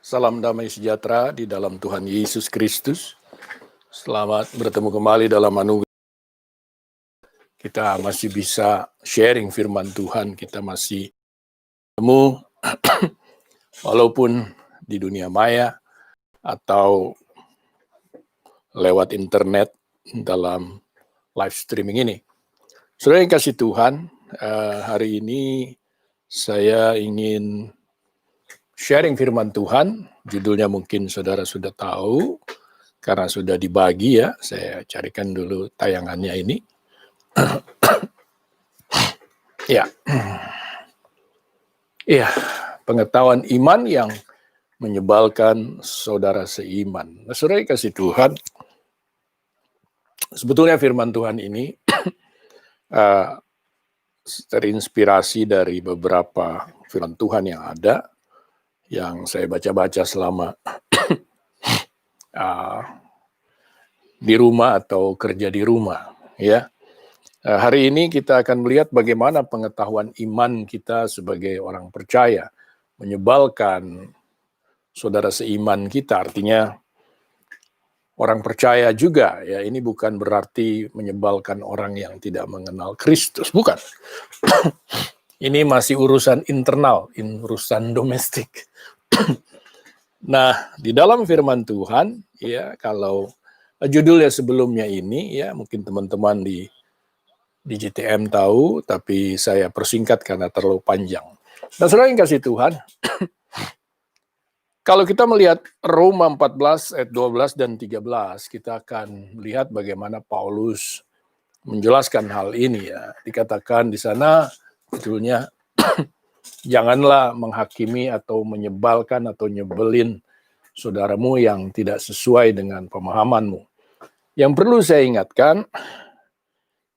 Salam damai sejahtera di dalam Tuhan Yesus Kristus. Selamat bertemu kembali dalam anugerah. Kita masih bisa sharing firman Tuhan, kita masih ketemu walaupun di dunia maya atau lewat internet dalam live streaming ini. Saudara yang kasih Tuhan, hari ini saya ingin sharing firman Tuhan. Judulnya mungkin saudara sudah tahu, karena sudah dibagi ya. Saya carikan dulu tayangannya ini. Ya, pengetahuan iman yang menyebalkan saudara seiman. Nah, saudara yang kasih Tuhan, sebetulnya firman Tuhan ini terinspirasi dari beberapa firman Tuhan yang ada, yang saya baca-baca selama di rumah atau kerja di rumah, ya. Hari ini kita akan melihat bagaimana pengetahuan iman kita sebagai orang percaya menyebalkan saudara seiman kita. Artinya orang percaya juga, ya. Ini bukan berarti menyebalkan orang yang tidak mengenal Kristus, bukan. Ini masih urusan internal, urusan domestik. Nah, di dalam firman Tuhan, ya, kalau judulnya sebelumnya ini, ya, mungkin teman-teman di GTM tahu, tapi saya persingkat karena terlalu panjang. Nah, saudara yang kasih Tuhan, kalau kita melihat Roma 14 ayat 12 dan 13, kita akan melihat bagaimana Paulus menjelaskan hal ini, ya. Dikatakan di sana judulnya janganlah menghakimi atau menyebalkan atau nyebelin saudaramu yang tidak sesuai dengan pemahamanmu. Yang perlu saya ingatkan,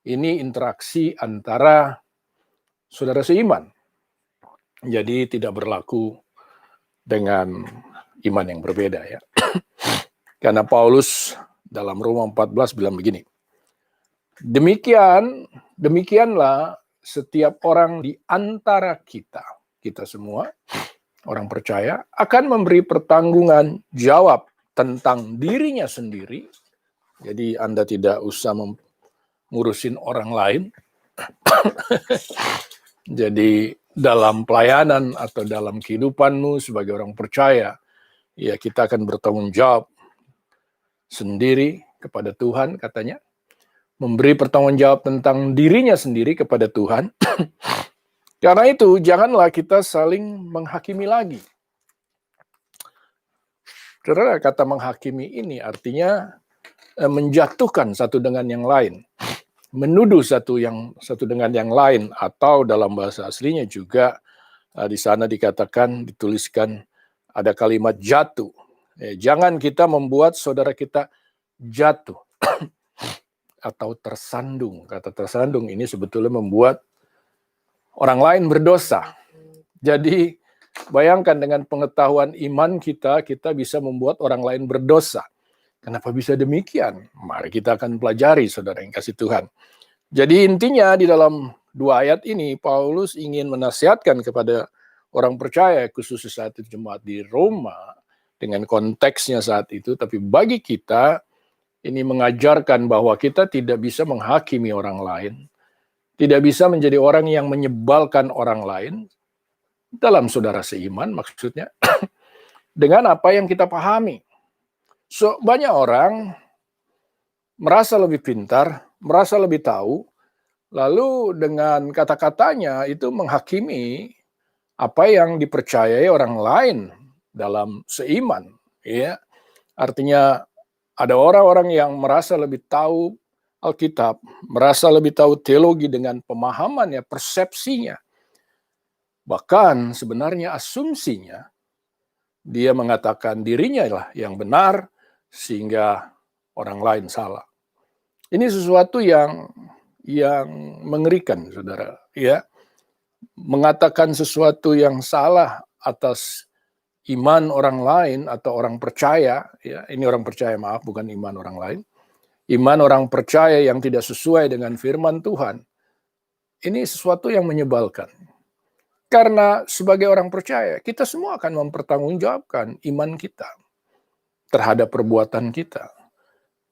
ini interaksi antara saudara seiman. Jadi tidak berlaku dengan iman yang berbeda, ya. Karena Paulus dalam Roma 14 bilang begini, demikianlah setiap orang di antara kita semua, orang percaya, akan memberi pertanggungan jawab tentang dirinya sendiri. Jadi Anda tidak usah ngurusin orang lain. Jadi dalam pelayanan atau dalam kehidupanmu sebagai orang percaya, ya, kita akan bertanggung jawab sendiri kepada Tuhan, katanya. Memberi pertanggung jawab tentang dirinya sendiri kepada Tuhan. Karena itu, janganlah kita saling menghakimi lagi. Saudara, kata menghakimi ini artinya menjatuhkan satu dengan yang lain. Menuduh satu dengan yang lain, atau dalam bahasa aslinya juga di sana dituliskan ada kalimat jatuh. Jangan kita membuat saudara kita jatuh atau tersandung. Kata tersandung ini sebetulnya membuat orang lain berdosa. Jadi bayangkan dengan pengetahuan iman kita bisa membuat orang lain berdosa. Kenapa bisa demikian? Mari kita akan pelajari, saudara yang kasih Tuhan. Jadi intinya di dalam dua ayat ini, Paulus ingin menasihatkan kepada orang percaya, khususnya saat itu jemaat di Roma, dengan konteksnya saat itu, tapi bagi kita, ini mengajarkan bahwa kita tidak bisa menghakimi orang lain, tidak bisa menjadi orang yang menyebalkan orang lain, dalam saudara seiman maksudnya, dengan apa yang kita pahami. So, banyak orang merasa lebih pintar, merasa lebih tahu, lalu dengan kata-katanya itu menghakimi apa yang dipercayai orang lain dalam seiman, ya. Artinya ada orang-orang yang merasa lebih tahu Alkitab, merasa lebih tahu teologi dengan pemahamannya, persepsinya. Bahkan sebenarnya asumsinya dia mengatakan dirinya lah yang benar sehingga orang lain salah. Ini sesuatu yang mengerikan, saudara, ya. Mengatakan sesuatu yang salah atas iman orang lain atau orang percaya, ya. Ini orang percaya, maaf, bukan iman orang lain. Iman orang percaya yang tidak sesuai dengan firman Tuhan. Ini sesuatu yang menyebalkan. Karena sebagai orang percaya, kita semua akan mempertanggungjawabkan iman kita terhadap perbuatan kita.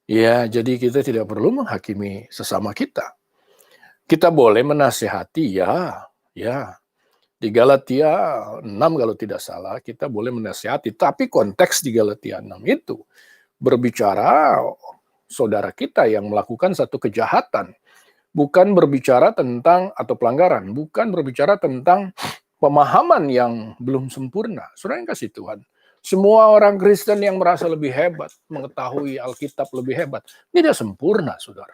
Ya, jadi kita tidak perlu menghakimi sesama kita. Kita boleh menasihati, ya. Di Galatia 6 kalau tidak salah, kita boleh menasihati. Tapi konteks di Galatia 6 itu berbicara saudara kita yang melakukan satu kejahatan. Bukan berbicara tentang, atau pelanggaran, bukan berbicara tentang pemahaman yang belum sempurna. Saudara yang kasih Tuhan, semua orang Kristen yang merasa lebih hebat, mengetahui Alkitab lebih hebat, tidak sempurna, saudara.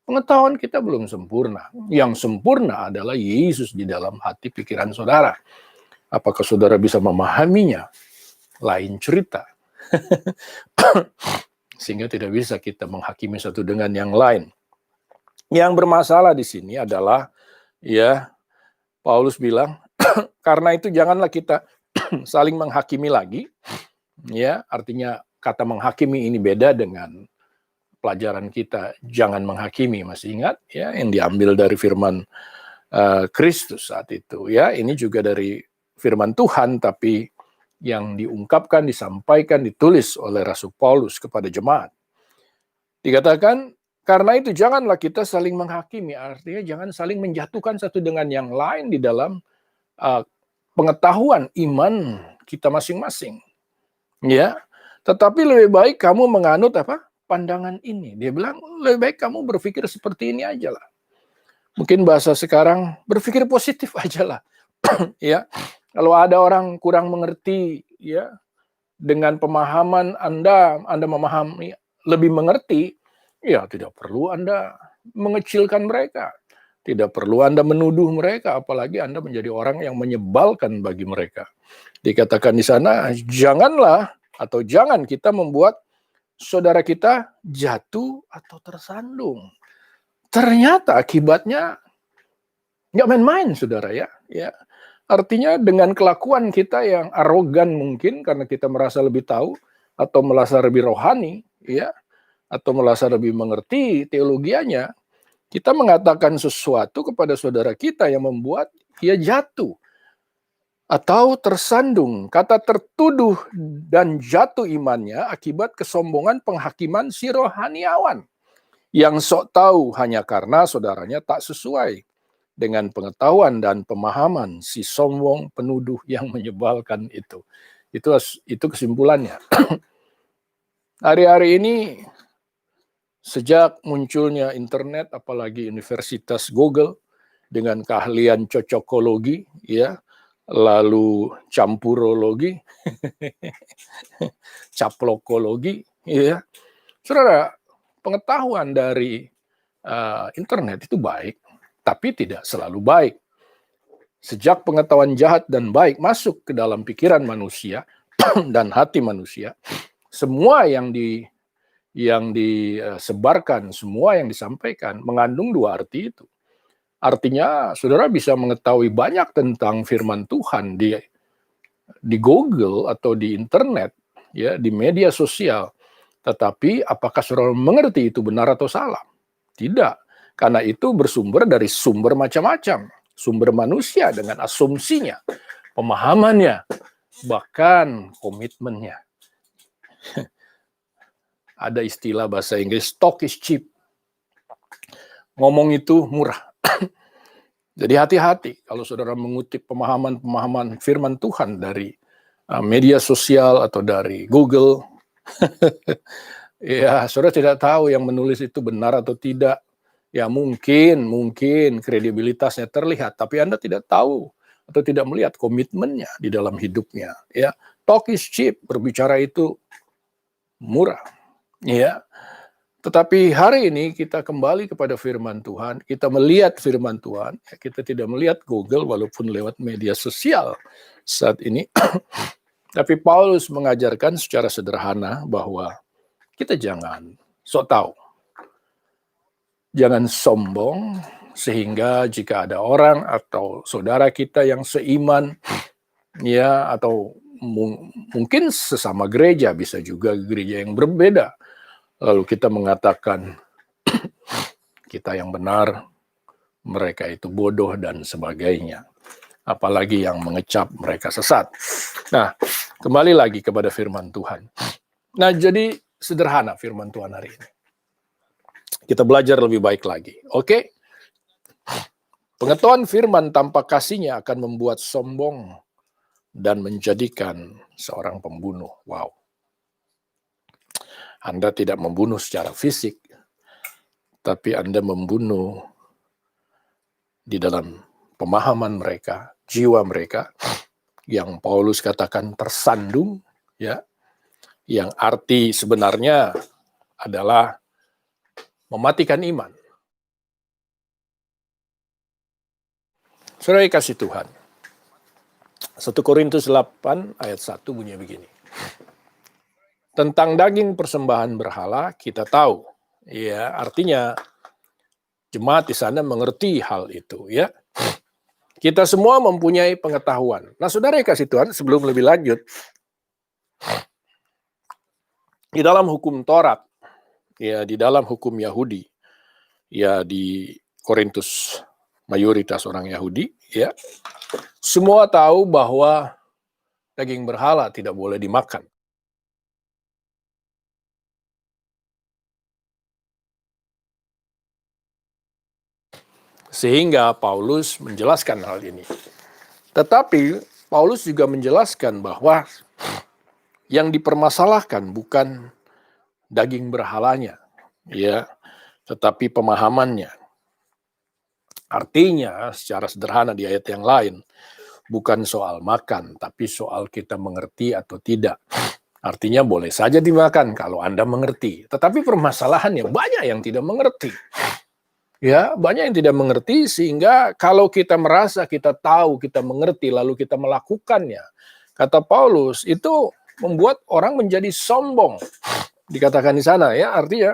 Pengetahuan kita belum sempurna. Yang sempurna adalah Yesus di dalam hati pikiran saudara. Apakah saudara bisa memahaminya? Lain cerita. Sehingga tidak bisa kita menghakimi satu dengan yang lain. Yang bermasalah di sini adalah, ya, Paulus bilang, karena itu janganlah kita saling menghakimi lagi. Ya, artinya kata menghakimi ini beda dengan pelajaran kita jangan menghakimi. Masih ingat ya yang diambil dari firman Kristus saat itu, ya. Ini juga dari firman Tuhan, tapi yang diungkapkan, disampaikan, ditulis oleh Rasul Paulus kepada jemaat. Dikatakan, karena itu janganlah kita saling menghakimi, artinya jangan saling menjatuhkan satu dengan yang lain di dalam pengetahuan iman kita masing-masing. Ya, tetapi lebih baik kamu menganut apa? Pandangan ini. Dia bilang lebih baik kamu berpikir seperti ini aja lah. Mungkin bahasa sekarang berpikir positif aja lah. Ya, kalau ada orang kurang mengerti, ya, dengan pemahaman Anda memahami lebih mengerti, ya tidak perlu Anda mengecilkan mereka. Tidak perlu Anda menuduh mereka, apalagi Anda menjadi orang yang menyebalkan bagi mereka. Dikatakan di sana, janganlah atau jangan kita membuat saudara kita jatuh atau tersandung. Ternyata akibatnya nggak main-main, saudara, ya. Artinya dengan kelakuan kita yang arogan mungkin karena kita merasa lebih tahu atau merasa lebih rohani, ya, atau merasa lebih mengerti teologianya, kita mengatakan sesuatu kepada saudara kita yang membuat dia jatuh atau tersandung. Kata tertuduh dan jatuh imannya akibat kesombongan penghakiman si rohaniawan yang sok tahu hanya karena saudaranya tak sesuai dengan pengetahuan dan pemahaman si sombong penuduh yang menyebalkan itu. Itu kesimpulannya. Hari-hari ini sejak munculnya internet, apalagi Universitas Google dengan keahlian cocokologi, ya, lalu campurologi, caplokologi, ya. Saudara, pengetahuan dari internet itu baik, tapi tidak selalu baik. Sejak pengetahuan jahat dan baik masuk ke dalam pikiran manusia dan hati manusia, semua yang disebarkan, semua yang disampaikan mengandung dua arti itu. Artinya, saudara bisa mengetahui banyak tentang firman Tuhan di Google atau di internet, ya, di media sosial. Tetapi apakah saudara mengerti itu benar atau salah? Tidak, karena itu bersumber dari sumber macam-macam. Sumber manusia dengan asumsinya, pemahamannya, bahkan komitmennya. Ada istilah bahasa Inggris, talk is cheap. Ngomong itu murah. Jadi hati-hati kalau saudara mengutip pemahaman-pemahaman firman Tuhan dari media sosial atau dari Google. Ya, saudara tidak tahu yang menulis itu benar atau tidak. Ya mungkin kredibilitasnya terlihat, tapi Anda tidak tahu atau tidak melihat komitmennya di dalam hidupnya. Ya, talk is cheap, berbicara itu murah. Ya, tetapi hari ini kita kembali kepada firman Tuhan, kita melihat firman Tuhan, kita tidak melihat Google walaupun lewat media sosial saat ini. Tapi Paulus mengajarkan secara sederhana bahwa kita jangan sok tahu. Jangan sombong, sehingga jika ada orang atau saudara kita yang seiman, ya, atau mungkin sesama gereja, bisa juga gereja yang berbeda, lalu kita mengatakan kita yang benar, mereka itu bodoh dan sebagainya. apalagi yang mengecap mereka sesat. Nah, kembali lagi kepada firman Tuhan. Nah, jadi sederhana firman Tuhan hari ini. Kita belajar lebih baik lagi. Oke? Pengetahuan firman tanpa kasihnya akan membuat sombong dan menjadikan seorang pembunuh. Wow. Anda tidak membunuh secara fisik, tapi Anda membunuh di dalam pemahaman mereka, jiwa mereka, yang Paulus katakan tersandung, ya, yang arti sebenarnya adalah mematikan iman. Saudara kasih Tuhan, 1 Korintus 8 ayat 1 bunyi begini. Tentang daging persembahan berhala kita tahu, ya, artinya jemaat di sana mengerti hal itu, ya. Kita semua mempunyai pengetahuan. Nah, saudara kasih Tuhan, sebelum lebih lanjut, di dalam hukum Taurat, ya, di dalam hukum Yahudi, ya, di Korintus mayoritas orang Yahudi, ya, semua tahu bahwa daging berhala tidak boleh dimakan. Sehingga Paulus menjelaskan hal ini. Tetapi Paulus juga menjelaskan bahwa yang dipermasalahkan bukan daging berhalanya, ya, tetapi pemahamannya. Artinya, secara sederhana di ayat yang lain, bukan soal makan, tapi soal kita mengerti atau tidak. Artinya boleh saja dimakan kalau Anda mengerti. Tetapi permasalahannya banyak yang tidak mengerti. Ya, banyak yang tidak mengerti sehingga kalau kita merasa kita tahu, kita mengerti, lalu kita melakukannya. Kata Paulus, itu membuat orang menjadi sombong. Dikatakan di sana, ya, artinya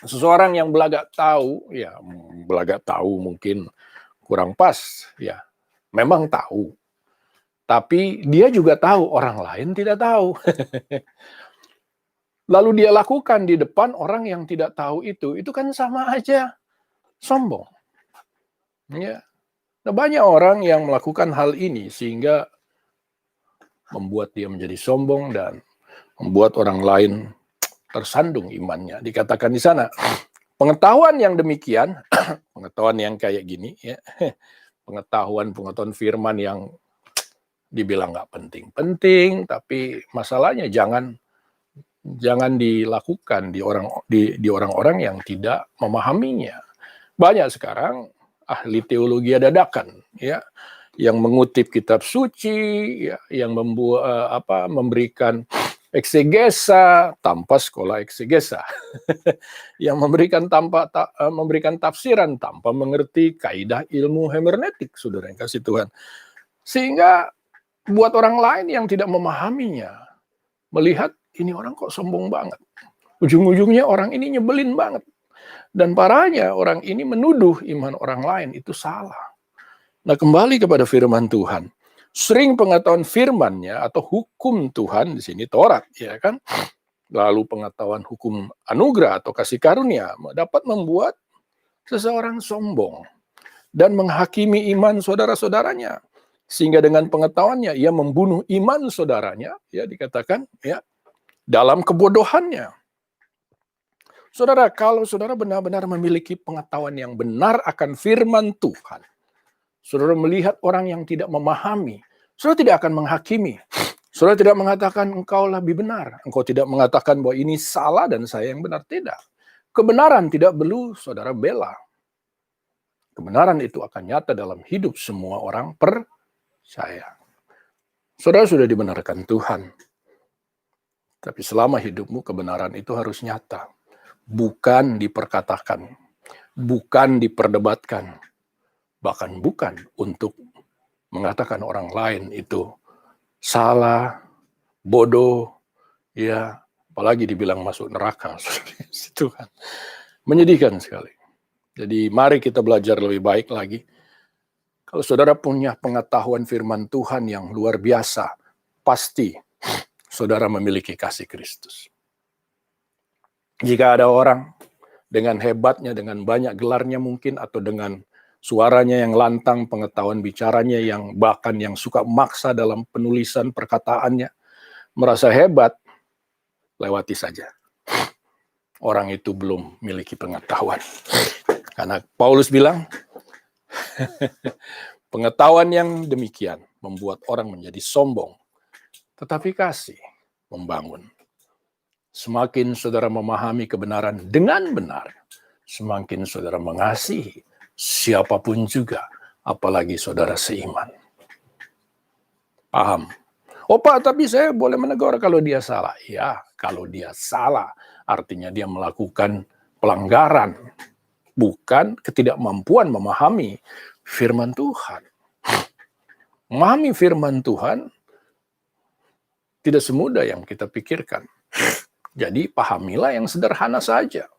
seseorang yang belagak tahu, ya, belagak tahu mungkin kurang pas, ya, memang tahu. Tapi dia juga tahu, orang lain tidak tahu. Lalu dia lakukan di depan orang yang tidak tahu itu kan sama aja sombong. Ya. Nah, banyak orang yang melakukan hal ini sehingga membuat dia menjadi sombong dan membuat orang lain tersandung imannya. Dikatakan di sana, pengetahuan yang demikian, pengetahuan yang kayak gini, ya, pengetahuan firman yang dibilang nggak penting-penting, tapi masalahnya jangan dilakukan di orang-orang yang tidak memahaminya. Banyak sekarang ahli teologi dadakan, ya, yang mengutip kitab suci, ya, yang memberikan eksegesa tanpa sekolah eksegesa, yang memberikan tafsiran tanpa mengerti kaidah ilmu hermeneutik, saudara yang kasih Tuhan, sehingga buat orang lain yang tidak memahaminya melihat ini orang kok sombong banget, ujung-ujungnya orang ini nyebelin banget. Dan parahnya orang ini menuduh iman orang lain itu salah. Nah, kembali kepada firman Tuhan. Sering pengetahuan firman-Nya atau hukum Tuhan di sini Taurat, ya kan? Lalu pengetahuan hukum anugerah atau kasih karunia dapat membuat seseorang sombong dan menghakimi iman saudara-saudaranya. Sehingga dengan pengetahuannya ia membunuh iman saudaranya, ya, dikatakan, ya, dalam kebodohannya. Saudara, kalau saudara benar-benar memiliki pengetahuan yang benar akan firman Tuhan, saudara melihat orang yang tidak memahami, saudara tidak akan menghakimi. Saudara tidak mengatakan engkau lebih benar. Engkau tidak mengatakan bahwa ini salah dan saya yang benar. Tidak. Kebenaran tidak perlu saudara bela. Kebenaran itu akan nyata dalam hidup semua orang percaya. Saudara sudah dibenarkan Tuhan. Tapi selama hidupmu kebenaran itu harus nyata. Bukan diperkatakan, bukan diperdebatkan, bahkan bukan untuk mengatakan orang lain itu salah, bodoh, ya, apalagi dibilang masuk neraka. Itu kan menyedihkan sekali. Jadi mari kita belajar lebih baik lagi. Kalau saudara punya pengetahuan firman Tuhan yang luar biasa, pasti saudara memiliki kasih Kristus. Jika ada orang dengan hebatnya, dengan banyak gelarnya mungkin, atau dengan suaranya yang lantang, pengetahuan bicaranya yang bahkan yang suka maksa dalam penulisan perkataannya, merasa hebat, lewati saja. Orang itu belum memiliki pengetahuan. Karena Paulus bilang, pengetahuan yang demikian membuat orang menjadi sombong, tetapi kasih membangun. Semakin saudara memahami kebenaran dengan benar, semakin saudara mengasihi siapapun juga, apalagi saudara seiman. Paham? Oh Pak, tapi saya boleh menegur kalau dia salah. Ya, kalau dia salah, artinya dia melakukan pelanggaran, bukan ketidakmampuan memahami firman Tuhan. Memahami firman Tuhan tidak semudah yang kita pikirkan. Jadi pahamilah yang sederhana saja.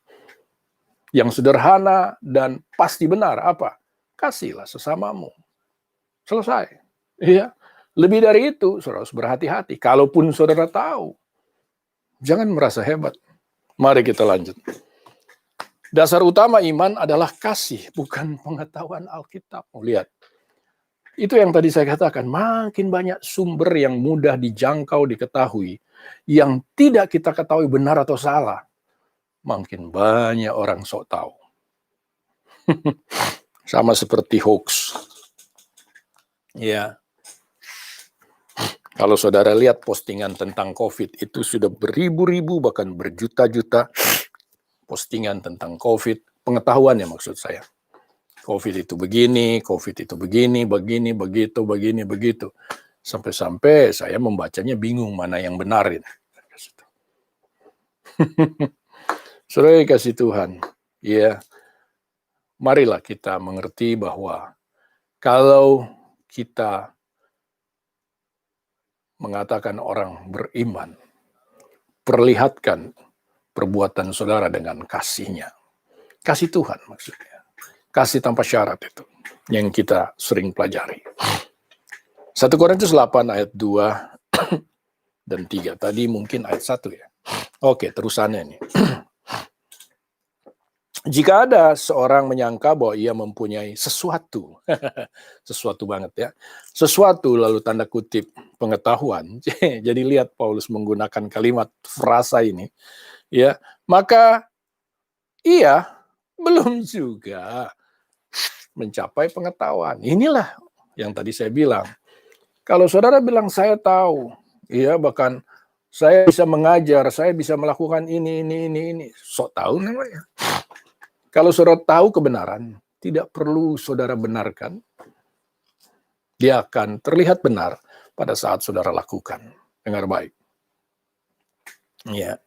Yang sederhana dan pasti benar apa? Kasihlah sesamamu. Selesai. Iya. Lebih dari itu, saudara harus berhati-hati. Kalaupun saudara tahu, jangan merasa hebat. Mari kita lanjut. Dasar utama iman adalah kasih, bukan pengetahuan Alkitab. Lihat. Itu yang tadi saya katakan, makin banyak sumber yang mudah dijangkau, diketahui, yang tidak kita ketahui benar atau salah, makin banyak orang sok tahu. Sama seperti hoax. Ya. Kalau saudara lihat postingan tentang COVID, itu sudah beribu-ribu, bahkan berjuta-juta postingan tentang COVID, pengetahuannya maksud saya. COVID itu begini, COVID itu begini, begitu. Sampai-sampai saya membacanya bingung mana yang benar ini. Saudara kasih Tuhan, ya, marilah kita mengerti bahwa kalau kita mengatakan orang beriman, perlihatkan perbuatan saudara dengan kasihnya. Kasih Tuhan maksudnya. Kasih tanpa syarat itu yang kita sering pelajari. 1 Korintus 8 ayat 2 dan 3. Tadi mungkin ayat 1 ya. Oke, terusannya ini. Jika ada seorang menyangka bahwa ia mempunyai sesuatu, sesuatu banget ya, sesuatu lalu tanda kutip pengetahuan, jadi lihat Paulus menggunakan kalimat frasa ini, ya, maka ia belum juga mencapai pengetahuan. Inilah yang tadi saya bilang. Kalau saudara bilang saya tahu, ya bahkan saya bisa mengajar, saya bisa melakukan ini. Sok tahu namanya. Kalau saudara tahu kebenaran, tidak perlu saudara benarkan. Dia akan terlihat benar pada saat saudara lakukan. Dengar baik. Ya.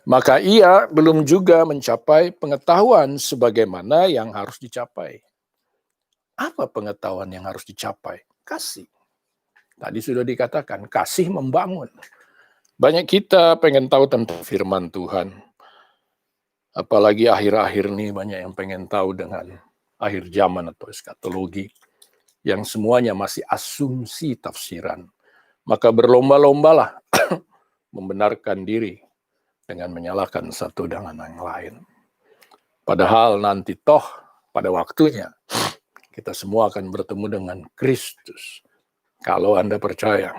Maka ia belum juga mencapai pengetahuan sebagaimana yang harus dicapai. Apa pengetahuan yang harus dicapai? Kasih. Tadi sudah dikatakan, kasih membangun. Banyak kita pengen tahu tentang firman Tuhan. Apalagi akhir-akhir ini banyak yang pengen tahu dengan akhir zaman atau eskatologi. Yang semuanya masih asumsi tafsiran. Maka berlomba-lombalah membenarkan diri dengan menyalahkan satu dengan yang lain. Padahal nanti toh pada waktunya kita semua akan bertemu dengan Kristus. Kalau Anda percaya.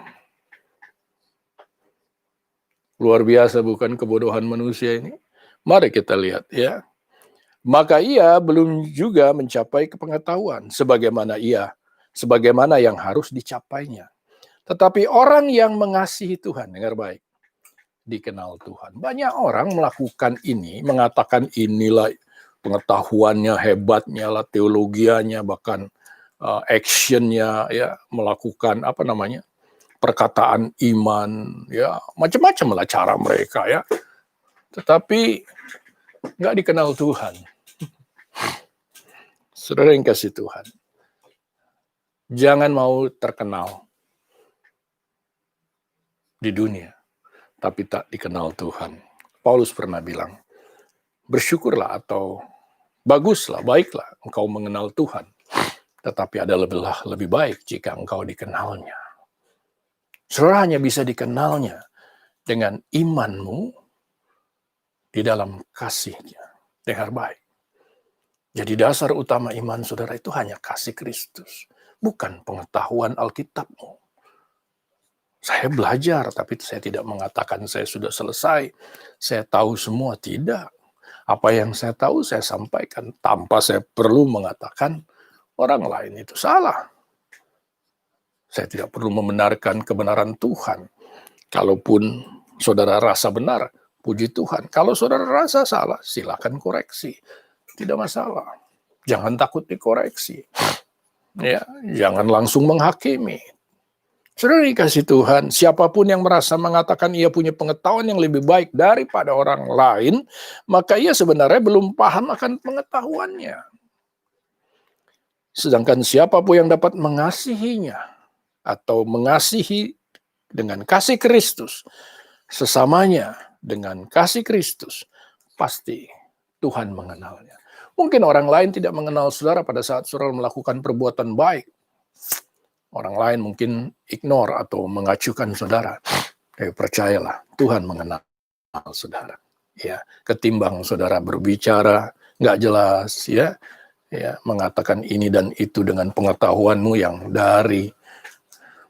Luar biasa bukan kebodohan manusia ini? Mari kita lihat ya. Maka ia belum juga mencapai kepengetahuan sebagaimana yang harus dicapainya. Tetapi orang yang mengasihi Tuhan, dengar baik, dikenal Tuhan. Banyak orang melakukan ini, mengatakan inilah pengetahuannya, hebatnya lah, teologianya, bahkan actionnya, ya, melakukan perkataan iman, ya, macam-macam lah cara mereka, ya. Tetapi nggak dikenal Tuhan. Saudara yang kasih Tuhan, jangan mau terkenal di dunia, tapi tak dikenal Tuhan. Paulus pernah bilang, bersyukurlah atau baguslah, baiklah engkau mengenal Tuhan. Tetapi ada lebih baik jika engkau dikenalnya. Saudara hanya bisa dikenalnya dengan imanmu di dalam kasihnya. Dengar baik. Jadi dasar utama iman saudara itu hanya kasih Kristus, bukan pengetahuan Alkitabmu. Saya belajar, tapi saya tidak mengatakan saya sudah selesai. Saya tahu semua, tidak. Apa yang saya tahu saya sampaikan tanpa saya perlu mengatakan orang lain itu salah. Saya tidak perlu membenarkan kebenaran Tuhan. Kalaupun saudara rasa benar, puji Tuhan. Kalau saudara rasa salah, silakan koreksi. Tidak masalah. Jangan takut dikoreksi. Ya, jangan langsung menghakimi. Saudara dikasih Tuhan, siapapun yang merasa mengatakan ia punya pengetahuan yang lebih baik daripada orang lain, maka ia sebenarnya belum paham akan pengetahuannya. Sedangkan siapapun yang dapat mengasihinya atau mengasihi dengan kasih Kristus, sesamanya dengan kasih Kristus, pasti Tuhan mengenalnya. Mungkin orang lain tidak mengenal saudara pada saat saudara melakukan perbuatan baik. Orang lain mungkin ignore atau mengacuhkan saudara. Tapi percayalah, Tuhan mengenal saudara. Ya, ketimbang saudara berbicara nggak jelas, ya, mengatakan ini dan itu dengan pengetahuanmu yang dari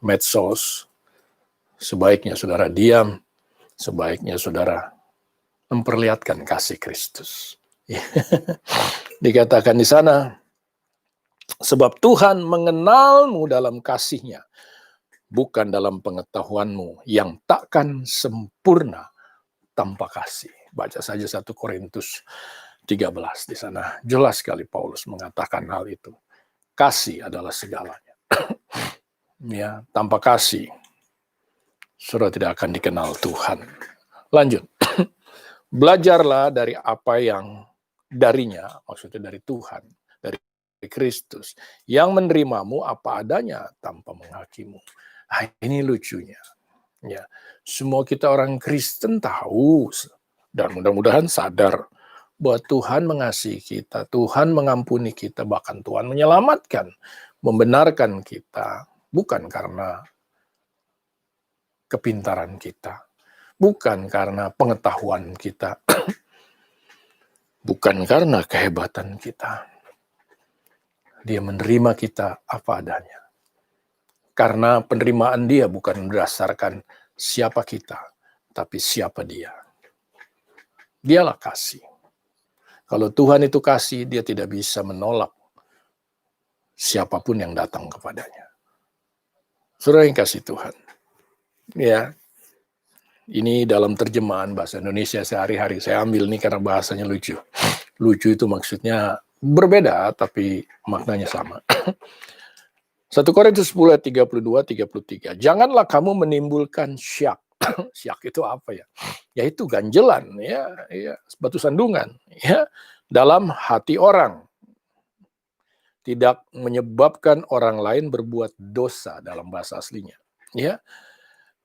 medsos. Sebaiknya saudara diam, sebaiknya saudara memperlihatkan kasih Kristus. Dikatakan di sana, sebab Tuhan mengenalmu dalam kasih-Nya, bukan dalam pengetahuanmu yang takkan sempurna tanpa kasih. Baca saja 1 Korintus 13 di sana. Jelas sekali Paulus mengatakan hal itu. Kasih adalah segalanya. Ya, tanpa kasih, saudara tidak akan dikenal Tuhan. Lanjut. Belajarlah dari apa yang darinya, maksudnya dari Tuhan, dari Kristus, yang menerimamu apa adanya tanpa menghakimu. Nah, ini lucunya. Ya, semua kita orang Kristen tahu dan mudah-mudahan sadar bahwa Tuhan mengasihi kita, Tuhan mengampuni kita, bahkan Tuhan menyelamatkan, membenarkan kita, bukan karena kepintaran kita, bukan karena pengetahuan kita, bukan karena kehebatan kita. Dia menerima kita apa adanya. Karena penerimaan dia bukan berdasarkan siapa kita, tapi siapa dia. Dialah kasih. Kalau Tuhan itu kasih, dia tidak bisa menolak siapapun yang datang kepadanya. Saudara yang kasih Tuhan. Ya, ini dalam terjemahan bahasa Indonesia sehari-hari. Saya ambil ini karena bahasanya lucu. Lucu itu maksudnya berbeda, tapi maknanya sama. 1 Korintus 10 ayat 32-33. Janganlah kamu menimbulkan syak. Syak itu apa ya? Yaitu ganjelan, ya, batu sandungan, ya, dalam hati orang. Tidak menyebabkan orang lain berbuat dosa dalam bahasa aslinya. Ya,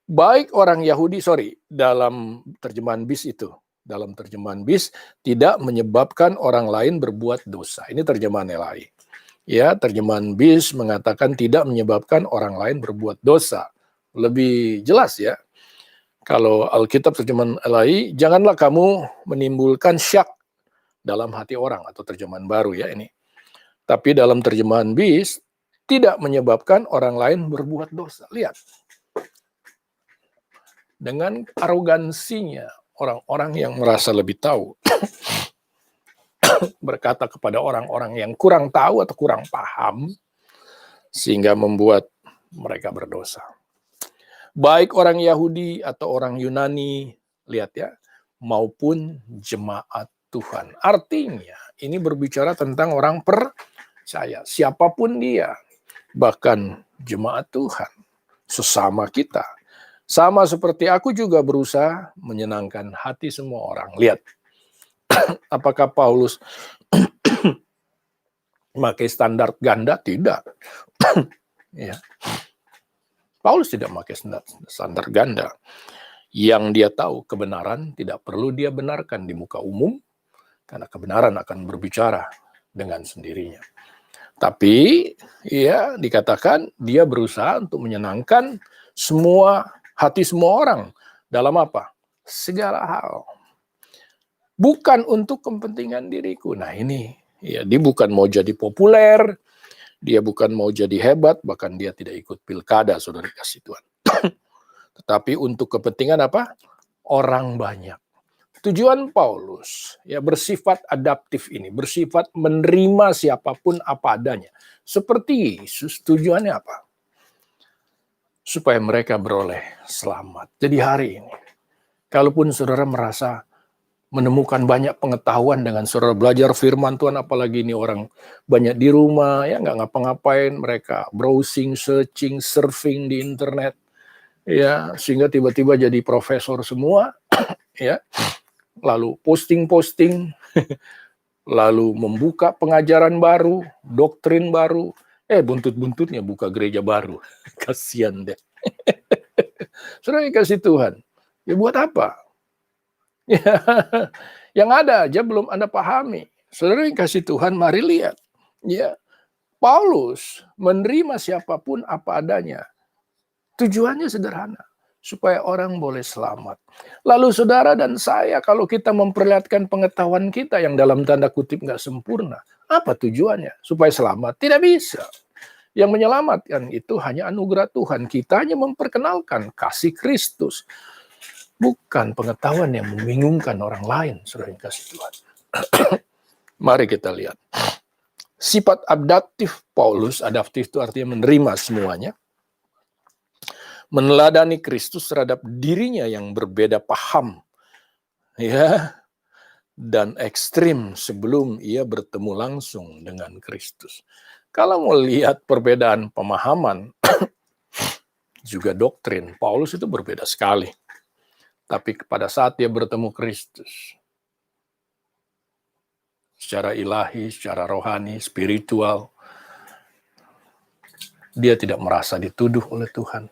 baik orang Yahudi, dalam terjemahan BIS itu. Dalam terjemahan BIS, tidak menyebabkan orang lain berbuat dosa. Ini terjemahan LAI. Ya, terjemahan BIS mengatakan tidak menyebabkan orang lain berbuat dosa. Lebih jelas ya. Kalau Alkitab terjemahan LAI, janganlah kamu menimbulkan syak dalam hati orang, atau terjemahan baru ya ini. Tapi dalam terjemahan BIS, tidak menyebabkan orang lain berbuat dosa. Lihat. Dengan arogansinya, orang-orang yang merasa lebih tahu, berkata kepada orang-orang yang kurang tahu atau kurang paham, sehingga membuat mereka berdosa. Baik orang Yahudi atau orang Yunani, lihat ya, maupun jemaat Tuhan. Artinya, ini berbicara tentang orang percaya, siapapun dia, bahkan jemaat Tuhan, sesama kita. Sama seperti aku juga berusaha menyenangkan hati semua orang. Lihat, apakah Paulus memakai standar ganda? Tidak. Ya. Paulus tidak memakai standar ganda. Yang dia tahu kebenaran tidak perlu dia benarkan di muka umum, karena kebenaran akan berbicara dengan sendirinya. Tapi ya dikatakan dia berusaha untuk menyenangkan semua hati semua orang. Dalam apa? Segala hal. Bukan untuk kepentingan diriku. Nah ini Ya, dia bukan mau jadi populer, dia bukan mau jadi hebat, bahkan dia tidak ikut pilkada, saudara kasih Tuhan. Tetapi untuk kepentingan apa? Orang banyak. Tujuan Paulus ya bersifat adaptif ini, bersifat menerima siapapun apa adanya. Seperti Yesus, tujuannya apa? Supaya mereka beroleh selamat. Jadi hari ini, kalaupun saudara merasa menemukan banyak pengetahuan dengan saudara belajar firman Tuhan, apalagi ini orang banyak di rumah, ya nggak ngapa-ngapain, mereka browsing, searching, surfing di internet, ya sehingga tiba-tiba jadi profesor semua, ya lalu posting-posting, lalu membuka pengajaran baru, doktrin baru, buntut-buntutnya buka gereja baru, kasihan deh. Saudara kasih Tuhan, ya buat apa? Yang ada aja belum Anda pahami. Saudara yang kasih Tuhan, mari lihat. Ya, Paulus menerima siapapun apa adanya. Tujuannya sederhana, supaya orang boleh selamat. Lalu saudara dan saya, kalau kita memperlihatkan pengetahuan kita yang dalam tanda kutip nggak sempurna, apa tujuannya? Supaya selamat? Tidak bisa. Yang menyelamatkan itu hanya anugerah Tuhan. Kita hanya memperkenalkan kasih Kristus. Bukan pengetahuan yang membingungkan orang lain, saudara yang kasih Tuhan. Mari kita lihat. Sifat adaptif Paulus, adaptif itu artinya menerima semuanya. Meneladani Kristus terhadap dirinya yang berbeda paham. Ya, dan ekstrim sebelum ia bertemu langsung dengan Kristus. Kalau mau lihat perbedaan pemahaman, juga doktrin, Paulus itu berbeda sekali. Tapi pada saat dia bertemu Kristus, secara ilahi, secara rohani, spiritual, dia tidak merasa dituduh oleh Tuhan.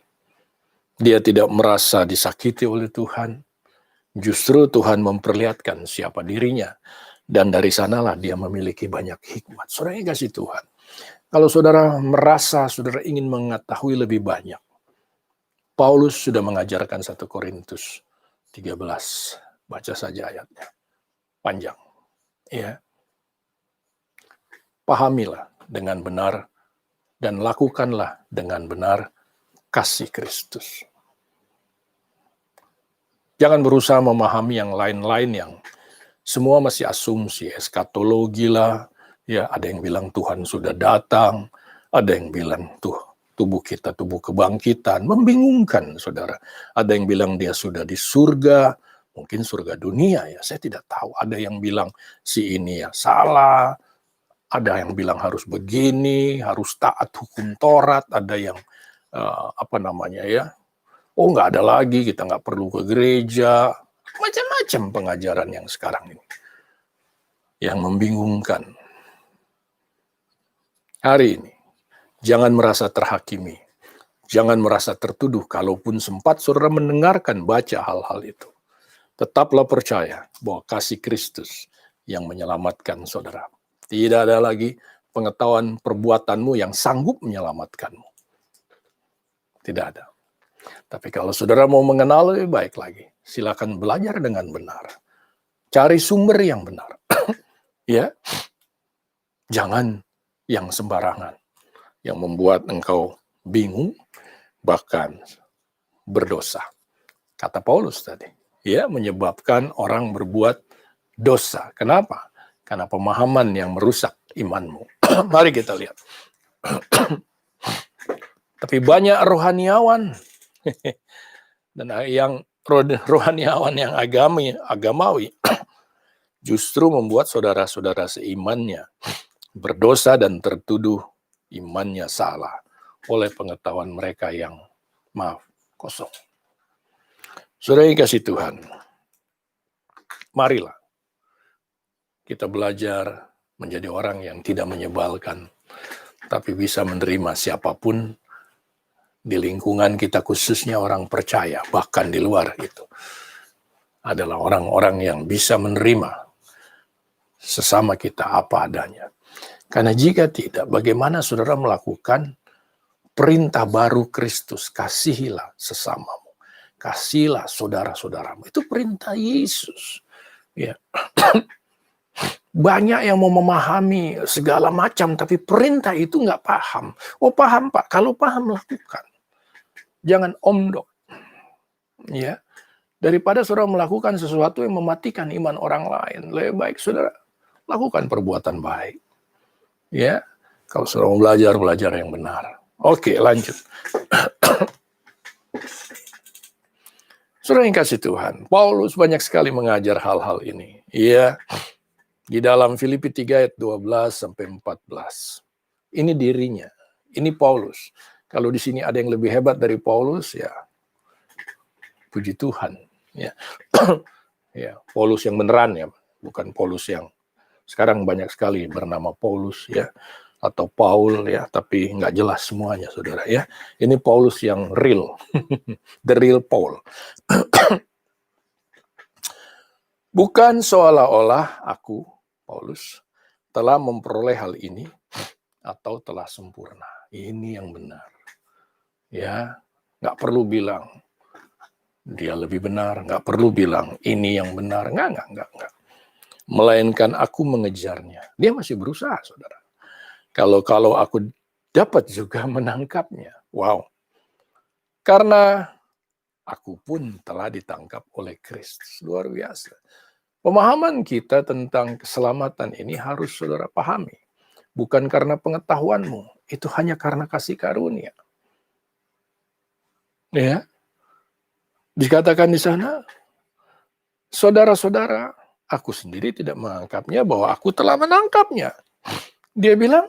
Dia tidak merasa disakiti oleh Tuhan. Justru Tuhan memperlihatkan siapa dirinya. Dan dari sanalah dia memiliki banyak hikmat. Saudara yang kasih Tuhan. Kalau saudara merasa saudara ingin mengetahui lebih banyak, Paulus sudah mengajarkan 1 Korintus 13. Baca saja ayatnya. Panjang. Ya. Pahamilah dengan benar dan lakukanlah dengan benar kasih Kristus. Jangan berusaha memahami yang lain-lain yang semua masih asumsi, eskatologi lah. Ya, ada yang bilang Tuhan sudah datang, ada yang bilang tubuh kita, tubuh kebangkitan, membingungkan, saudara. Ada yang bilang dia sudah di surga, mungkin surga dunia ya, saya tidak tahu. Ada yang bilang si ini ya salah, ada yang bilang harus begini, harus taat hukum Taurat, ada yang nggak ada lagi, kita nggak perlu ke gereja, macam-macam pengajaran yang sekarang ini, yang membingungkan. Hari ini, jangan merasa terhakimi, jangan merasa tertuduh, kalaupun sempat saudara mendengarkan, baca hal-hal itu. Tetaplah percaya bahwa kasih Kristus yang menyelamatkan saudara. Tidak ada lagi pengetahuan perbuatanmu yang sanggup menyelamatkanmu. Tidak ada. Tapi kalau saudara mau mengenal lebih baik lagi, silakan belajar dengan benar. Cari sumber yang benar. Ya. Jangan yang sembarangan, yang membuat engkau bingung, bahkan berdosa. Kata Paulus tadi, ya, menyebabkan orang berbuat dosa. Kenapa? Karena pemahaman yang merusak imanmu. Mari kita lihat. Tapi banyak rohaniawan dan yang rohaniawan yang agamawi justru membuat saudara-saudara seimannya berdosa dan tertuduh imannya salah oleh pengetahuan mereka yang kosong. Saudara yang kasih Tuhan, marilah kita belajar menjadi orang yang tidak menyebalkan, tapi bisa menerima siapapun di lingkungan kita, khususnya orang percaya, bahkan di luar itu, adalah orang-orang yang bisa menerima sesama kita apa adanya. Karena jika tidak, bagaimana saudara melakukan perintah baru Kristus, kasihilah sesamamu, kasihilah saudara-saudaramu. Itu perintah Yesus. Ya. Banyak yang mau memahami segala macam, tapi perintah itu nggak paham. Oh paham Pak, kalau paham lakukan. Jangan omdok. Ya, daripada saudara melakukan sesuatu yang mematikan iman orang lain, lebih baik saudara lakukan perbuatan baik. Ya, kalau saudara mau belajar, belajar yang benar. Oke, lanjut. Saudara yang kasih Tuhan, Paulus banyak sekali mengajar hal-hal ini. Iya, di dalam Filipi 3 ayat 12 sampai 14. Ini dirinya, ini Paulus. Kalau di sini ada yang lebih hebat dari Paulus, ya puji Tuhan. Ya, ya Paulus yang beneran ya, bukan Paulus yang sekarang banyak sekali bernama Paulus ya, atau Paul ya, tapi nggak jelas semuanya saudara ya. Ini Paulus yang real, the real Paul. Bukan seolah-olah aku, Paulus, telah memperoleh hal ini atau telah sempurna. Ini yang benar. Ya, nggak perlu bilang dia lebih benar, nggak perlu bilang ini yang benar, nggak. Melainkan aku mengejarnya. Dia masih berusaha, saudara. Kalau aku dapat juga menangkapnya. Wow. Karena aku pun telah ditangkap oleh Kristus. Luar biasa. Pemahaman kita tentang keselamatan ini harus saudara pahami. Bukan karena pengetahuanmu. Itu hanya karena kasih karunia. Ya. Dikatakan di sana, saudara-saudara, aku sendiri tidak menangkapnya bahwa aku telah menangkapnya. Dia bilang,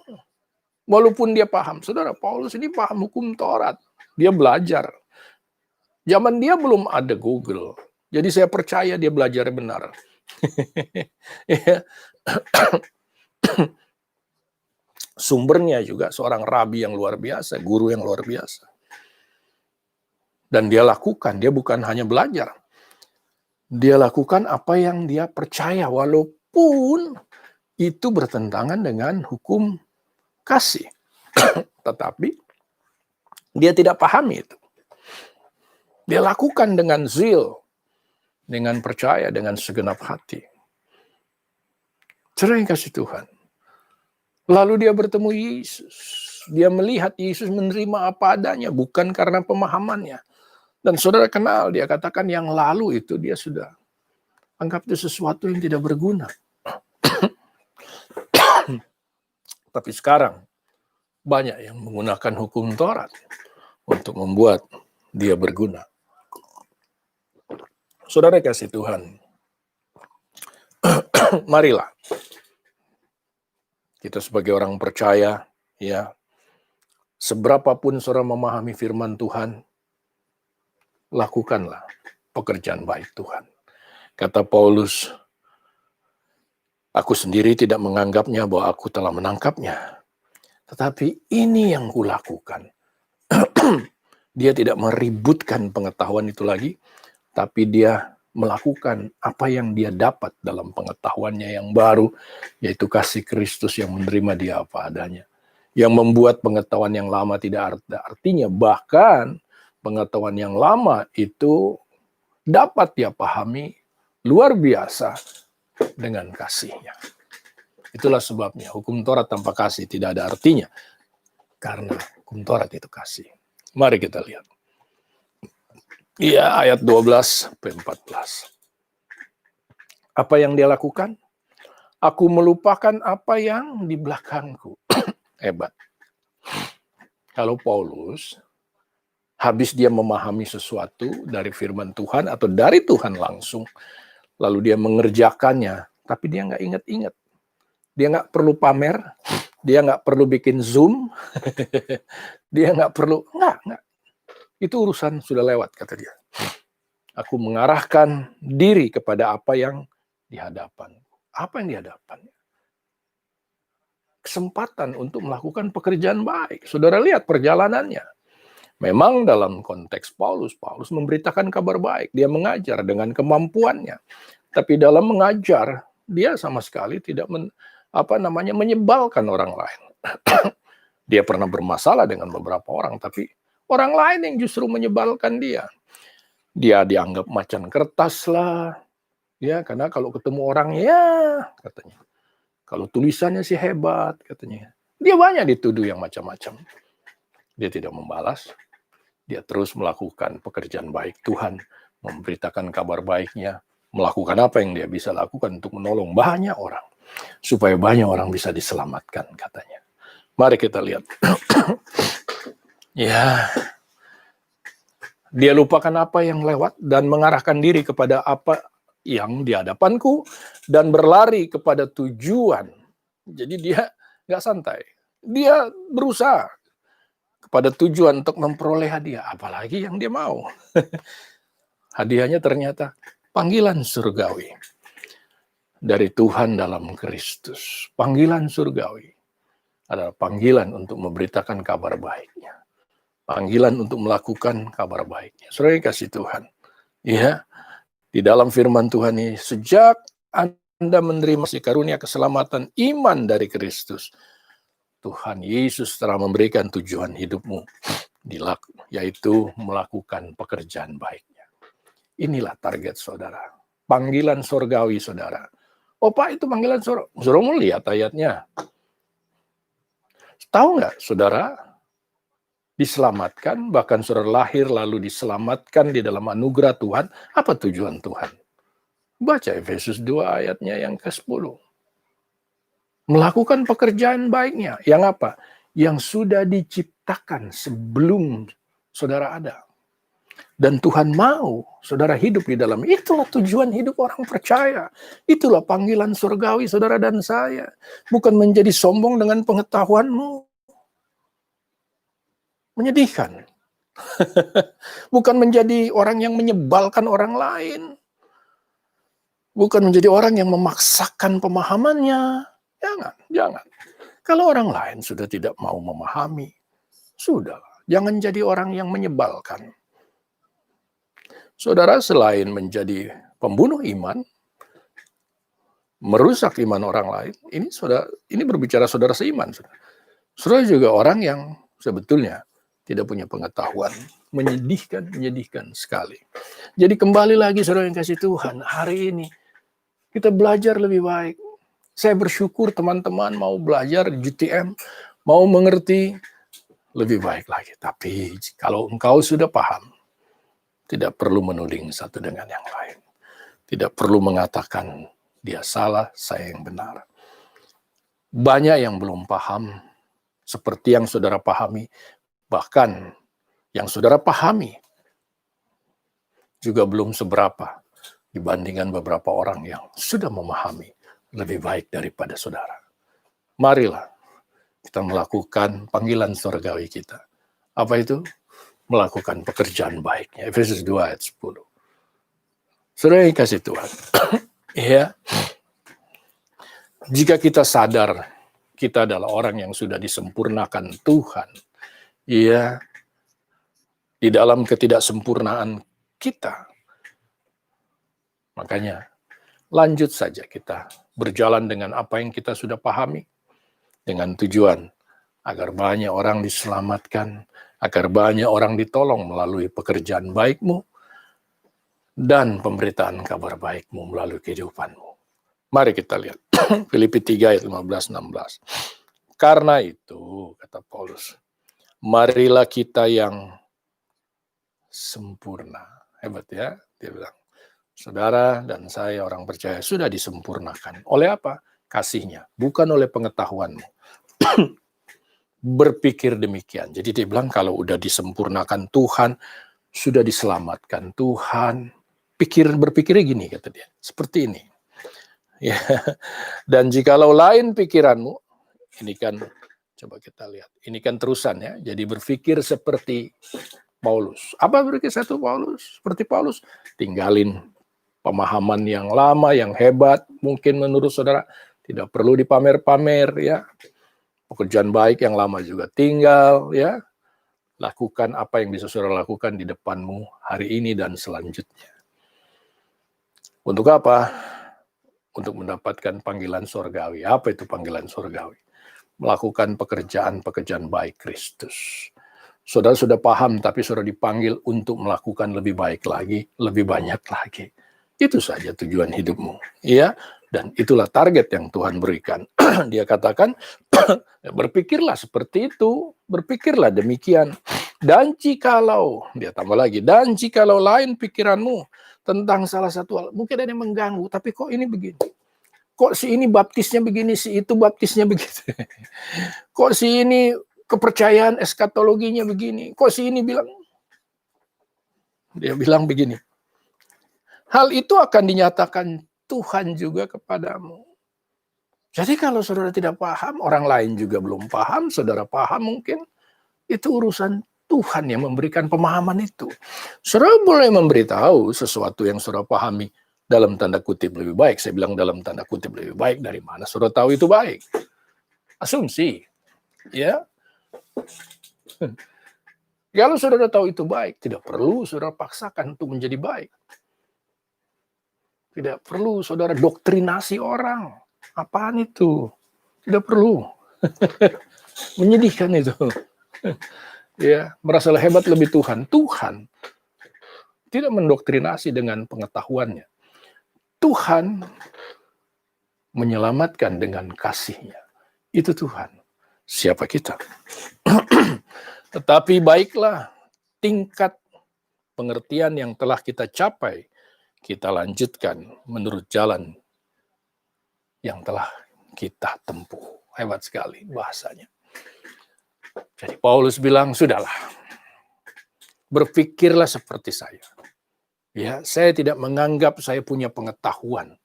walaupun dia paham, saudara Paulus ini paham hukum Taurat. Dia belajar. Zaman dia belum ada Google. Jadi saya percaya dia belajar benar. Sumbernya juga seorang rabi yang luar biasa, guru yang luar biasa. Dan dia lakukan, dia bukan hanya belajar. Dia lakukan apa yang dia percaya, walaupun itu bertentangan dengan hukum kasih. Tetapi dia tidak pahami itu. Dia lakukan dengan zeal, dengan percaya, dengan segenap hati. Saudara yang kasih Tuhan. Lalu dia bertemu Yesus. Dia melihat Yesus menerima apa adanya, bukan karena pemahamannya. Dan saudara kenal, dia katakan yang lalu itu dia sudah anggap itu sesuatu yang tidak berguna. Tapi sekarang banyak yang menggunakan hukum Taurat untuk membuat dia berguna. Saudara kasih Tuhan, marilah kita sebagai orang percaya, ya, seberapapun saudara memahami firman Tuhan, lakukanlah pekerjaan baik Tuhan. Kata Paulus, aku sendiri tidak menganggapnya bahwa aku telah menangkapnya. Tetapi ini yang kulakukan. Dia tidak meributkan pengetahuan itu lagi, tapi dia melakukan apa yang dia dapat dalam pengetahuannya yang baru, yaitu kasih Kristus yang menerima dia apa adanya. Yang membuat pengetahuan yang lama tidak ada artinya, bahkan pengetahuan yang lama itu dapat dia pahami luar biasa dengan kasihnya. Itulah sebabnya hukum Taurat tanpa kasih tidak ada artinya. Karena hukum Taurat itu kasih. Mari kita lihat. Iya, ayat 12-14. Apa yang dia lakukan? Aku melupakan apa yang di belakangku. Hebat. Kalau Paulus, habis dia memahami sesuatu dari firman Tuhan atau dari Tuhan langsung, lalu dia mengerjakannya, tapi dia nggak ingat-ingat. Dia nggak perlu pamer, dia nggak perlu bikin Zoom, dia nggak perlu, nggak. Itu urusan sudah lewat, kata dia. Aku mengarahkan diri kepada apa yang di hadapan. Apa yang di hadapan? Kesempatan untuk melakukan pekerjaan baik. Saudara lihat perjalanannya. Memang dalam konteks Paulus memberitakan kabar baik. Dia mengajar dengan kemampuannya. Tapi dalam mengajar, dia sama sekali tidak menyebalkan orang lain. Dia pernah bermasalah dengan beberapa orang, tapi orang lain yang justru menyebalkan dia. Dia dianggap macan kertas lah. Ya, karena kalau ketemu orang, ya, katanya. Kalau tulisannya sih hebat, katanya. Dia banyak dituduh yang macam-macam. Dia tidak membalas. Dia terus melakukan pekerjaan baik Tuhan, memberitakan kabar baiknya, melakukan apa yang dia bisa lakukan untuk menolong banyak orang, supaya banyak orang bisa diselamatkan, katanya. Mari kita lihat. Ya, dia lupakan apa yang lewat dan mengarahkan diri kepada apa yang di hadapanku dan berlari kepada tujuan. Jadi dia nggak santai. Dia berusaha kepada tujuan untuk memperoleh hadiah, apalagi yang dia mau. Hadiahnya ternyata panggilan surgawi dari Tuhan dalam Kristus. Panggilan surgawi adalah panggilan untuk memberitakan kabar baiknya. Panggilan untuk melakukan kabar baiknya. Saudara yang kasih Tuhan. Ya, di dalam firman Tuhan ini, sejak Anda menerima si karunia keselamatan iman dari Kristus, Tuhan Yesus telah memberikan tujuan hidupmu, yaitu melakukan pekerjaan baiknya. Inilah target saudara. Panggilan surgawi saudara. Oh Pak, itu panggilan surgawi. Saudara mau lihat ayatnya. Tahu nggak saudara, diselamatkan, bahkan saudara lahir lalu diselamatkan di dalam anugerah Tuhan. Apa tujuan Tuhan? Baca Efesus 2 ayatnya yang ke-10. Melakukan pekerjaan baiknya. Yang apa? Yang sudah diciptakan sebelum saudara ada. Dan Tuhan mau saudara hidup di dalam. Itulah tujuan hidup orang percaya. Itulah panggilan surgawi saudara dan saya. Bukan menjadi sombong dengan pengetahuanmu. Menyedihkan. Bukan menjadi orang yang menyebalkan orang lain. Bukan menjadi orang yang memaksakan pemahamannya. Jangan. Kalau orang lain sudah tidak mau memahami, sudah. Jangan jadi orang yang menyebalkan. Saudara, selain menjadi pembunuh iman, merusak iman orang lain, ini berbicara saudara seiman. Saudara juga orang yang sebetulnya tidak punya pengetahuan. Menyedihkan sekali. Jadi kembali lagi saudara yang kasih Tuhan, hari ini kita belajar lebih baik. Saya bersyukur teman-teman mau belajar GTM, mau mengerti lebih baik lagi. Tapi kalau engkau sudah paham, tidak perlu menuding satu dengan yang lain. Tidak perlu mengatakan dia salah, saya yang benar. Banyak yang belum paham seperti yang saudara pahami. Bahkan yang saudara pahami juga belum seberapa dibandingkan beberapa orang yang sudah memahami lebih baik daripada saudara. Marilah kita melakukan panggilan surgawi kita. Apa itu? Melakukan pekerjaan baiknya. Efesus 2 ayat 10. Saudara yang kasih Tuhan. Ya. Jika kita sadar kita adalah orang yang sudah disempurnakan Tuhan. Ya. Di dalam ketidaksempurnaan kita. Makanya lanjut saja kita berjalan dengan apa yang kita sudah pahami. Dengan tujuan agar banyak orang diselamatkan, agar banyak orang ditolong melalui pekerjaan baikmu, dan pemberitaan kabar baikmu melalui kehidupanmu. Mari kita lihat. Filipi 3 ayat 15-16. Karena itu, kata Paulus, marilah kita yang sempurna. Hebat ya, dia bilang. Saudara dan saya orang percaya sudah disempurnakan. Oleh apa? Kasihnya, bukan oleh pengetahuanmu. Berpikir demikian. Jadi dia bilang kalau udah disempurnakan Tuhan, sudah diselamatkan Tuhan, berpikirnya gini, kata dia. Seperti ini. Ya. Dan jikalau lain pikiranmu, ini kan, coba kita lihat. Ini kan terusan ya. Jadi berpikir seperti Paulus. Apa berpikir satu Paulus? Seperti Paulus. Tinggalin pemahaman yang lama, yang hebat, mungkin menurut saudara tidak perlu dipamer-pamer ya. Pekerjaan baik yang lama juga tinggal ya. Lakukan apa yang bisa saudara lakukan di depanmu hari ini dan selanjutnya. Untuk apa? Untuk mendapatkan panggilan surgawi. Apa itu panggilan surgawi? Melakukan pekerjaan baik Kristus. Saudara sudah paham, tapi saudara dipanggil untuk melakukan lebih baik lagi, lebih banyak lagi. Itu saja tujuan hidupmu, ya. Dan itulah target yang Tuhan berikan. Dia katakan, berpikirlah seperti itu, berpikirlah demikian. Dan jikalau, dia tambah lagi, dan jikalau lain pikiranmu tentang salah satu hal, mungkin ada yang mengganggu, tapi kok ini begini? Kok si ini baptisnya begini, si itu baptisnya begitu? Kok si ini kepercayaan eskatologinya begini? Kok si ini bilang, dia bilang begini, hal itu akan dinyatakan Tuhan juga kepadamu. Jadi kalau saudara tidak paham, orang lain juga belum paham, saudara paham mungkin, itu urusan Tuhan yang memberikan pemahaman itu. Saudara boleh memberitahu sesuatu yang saudara pahami dalam tanda kutip lebih baik. Saya bilang dalam tanda kutip lebih baik, dari mana saudara tahu itu baik? Asumsi, ya. Kalau saudara tahu itu baik, tidak perlu saudara paksakan untuk menjadi baik. Tidak perlu saudara doktrinasi orang. Apaan itu? Tidak perlu. Menyedihkan itu. Ya, merasa hebat lebih Tuhan. Tuhan tidak mendoktrinasi dengan pengetahuannya. Tuhan menyelamatkan dengan kasih-Nya. Itu Tuhan. Siapa kita? Tetapi baiklah, tingkat pengertian yang telah kita capai, kita lanjutkan menurut jalan yang telah kita tempuh. Hebat sekali bahasanya. Jadi Paulus bilang, sudahlah, berpikirlah seperti saya. Ya, saya tidak menganggap saya punya pengetahuan.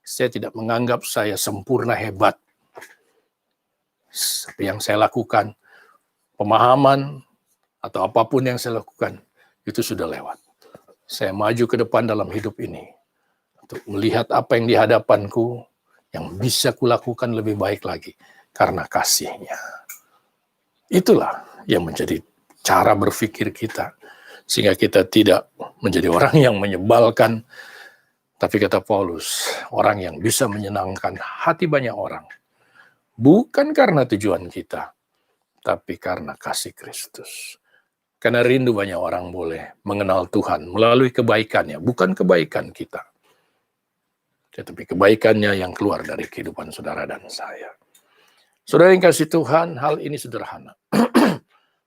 Saya tidak menganggap saya sempurna hebat. Tapi yang saya lakukan, pemahaman atau apapun yang saya lakukan, itu sudah lewat. Saya maju ke depan dalam hidup ini untuk melihat apa yang di hadapanku yang bisa kulakukan lebih baik lagi karena kasih-Nya. Itulah yang menjadi cara berpikir kita, sehingga kita tidak menjadi orang yang menyebalkan, tapi kata Paulus, orang yang bisa menyenangkan hati banyak orang, bukan karena tujuan kita, tapi karena kasih Kristus. Karena rindu banyak orang boleh mengenal Tuhan melalui kebaikannya, bukan kebaikan kita, tetapi kebaikannya yang keluar dari kehidupan saudara dan saya. Saudara yang kasih Tuhan, hal ini sederhana.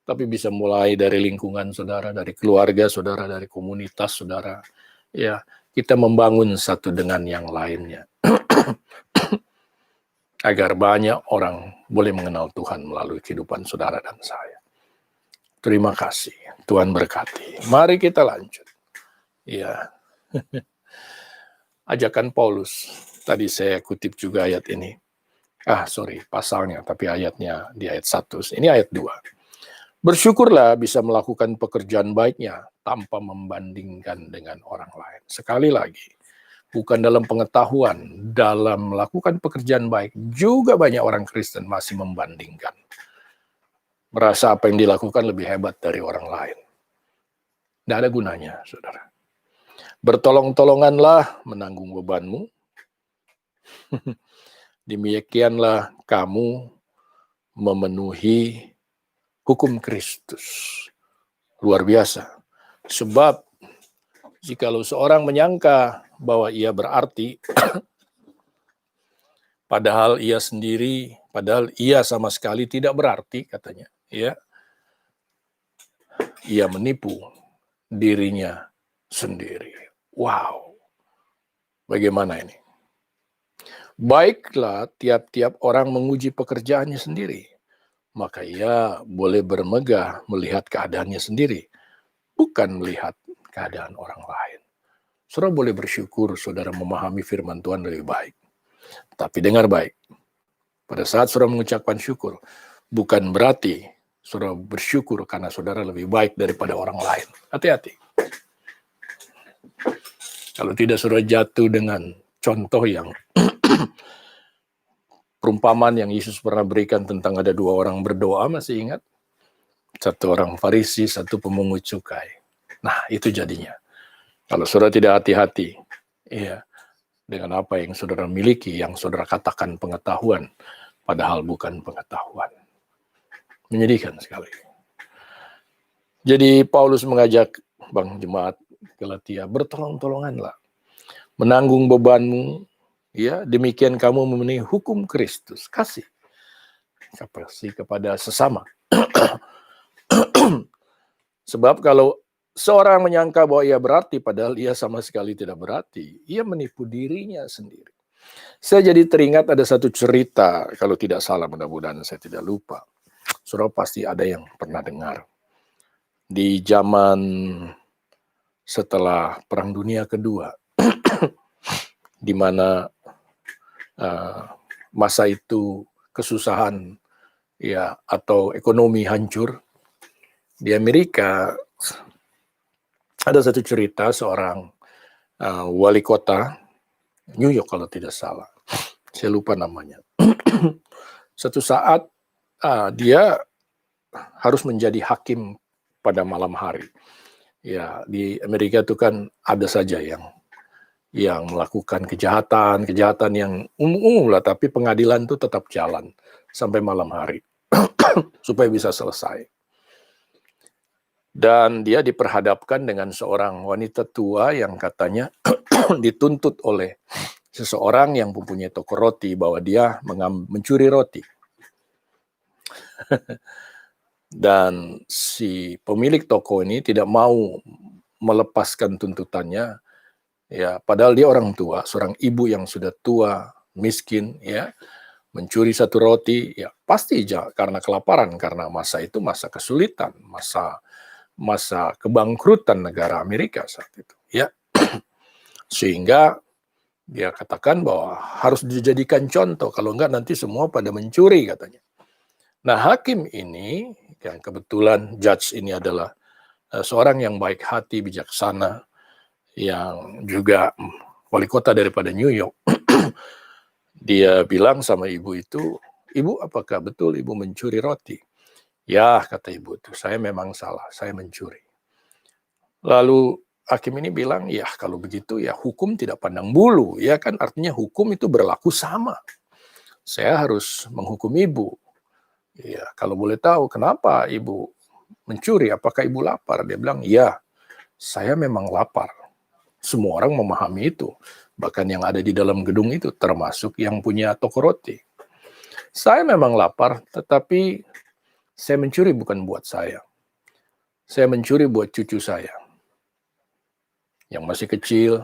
Tapi bisa mulai dari lingkungan saudara, dari keluarga saudara, dari komunitas saudara. Ya, kita membangun satu dengan yang lainnya. Agar banyak orang boleh mengenal Tuhan melalui kehidupan saudara dan saya. Terima kasih. Tuhan berkati. Mari kita lanjut. Ya. Ajakan Paulus. Tadi saya kutip juga ayat ini. Pasalnya, tapi ayatnya di ayat 1. Ini ayat 2. Bersyukurlah bisa melakukan pekerjaan baiknya tanpa membandingkan dengan orang lain. Sekali lagi, bukan dalam pengetahuan, dalam melakukan pekerjaan baik, juga banyak orang Kristen masih membandingkan. Merasa apa yang dilakukan lebih hebat dari orang lain. Tidak ada gunanya, saudara. Bertolong-tolonganlah menanggung bebanmu. Demikianlah kamu memenuhi hukum Kristus. Luar biasa. Sebab jikalau seorang menyangka bahwa ia berarti, padahal ia sama sekali tidak berarti, katanya. Ya, ia menipu dirinya sendiri. Wow, bagaimana ini? Baiklah, tiap-tiap orang menguji pekerjaannya sendiri, maka ia boleh bermegah melihat keadaannya sendiri, bukan melihat keadaan orang lain. Saudara boleh bersyukur saudara memahami firman Tuhan lebih baik. Tapi dengar baik, pada saat saudara mengucapkan syukur, bukan berarti saudara bersyukur karena saudara lebih baik daripada orang lain. Hati-hati. Kalau tidak saudara jatuh dengan contoh yang perumpamaan yang Yesus pernah berikan tentang ada 2 orang berdoa, masih ingat? 1 orang Farisi, 1 pemungut cukai. Nah, itu jadinya. Kalau saudara tidak hati-hati, ya, dengan apa yang saudara miliki, yang saudara katakan pengetahuan, padahal bukan pengetahuan. Menyedihkan sekali. Jadi Paulus mengajak jemaat Galatia, bertolong-tolonganlah menanggung bebanmu, ya, demikian kamu memenuhi hukum Kristus, kasih kepada sesama. Sebab kalau seorang menyangka bahwa ia berarti, padahal ia sama sekali tidak berarti, ia menipu dirinya sendiri. Saya jadi teringat ada satu cerita, kalau tidak salah, mudah-mudahan saya tidak lupa. Saudara pasti ada yang pernah dengar. Di zaman setelah Perang Dunia Kedua, di mana masa itu kesusahan, ya, atau ekonomi hancur. Di Amerika ada satu cerita seorang wali kota New York kalau tidak salah, saya lupa namanya. Satu saat dia harus menjadi hakim pada malam hari. Ya, di Amerika itu kan ada saja yang melakukan kejahatan yang umum lah, tapi pengadilan itu tetap jalan sampai malam hari supaya bisa selesai. Dan dia diperhadapkan dengan seorang wanita tua yang katanya dituntut oleh seseorang yang mempunyai toko roti bahwa dia mencuri roti. Dan si pemilik toko ini tidak mau melepaskan tuntutannya, ya, padahal dia orang tua, seorang ibu yang sudah tua, miskin, ya, mencuri satu roti, ya pasti karena kelaparan, karena masa itu masa kesulitan, masa kebangkrutan negara Amerika saat itu, ya. Sehingga dia katakan bahwa harus dijadikan contoh, kalau enggak nanti semua pada mencuri, katanya. Nah, hakim ini, yang kebetulan judge ini adalah seorang yang baik hati, bijaksana, yang juga wali kota daripada New York. Dia bilang sama ibu itu, "Ibu, apakah betul ibu mencuri roti?" "Ya," kata ibu itu, "saya memang salah, saya mencuri." Lalu hakim ini bilang, "Ya, kalau begitu ya hukum tidak pandang bulu, ya kan, artinya hukum itu berlaku sama. Saya harus menghukum ibu. Ya, kalau boleh tahu kenapa ibu mencuri, apakah ibu lapar?" Dia bilang, "Ya, saya memang lapar." Semua orang memahami itu, bahkan yang ada di dalam gedung itu, termasuk yang punya toko roti. "Saya memang lapar, tetapi saya mencuri bukan buat saya. Saya mencuri buat cucu saya, yang masih kecil,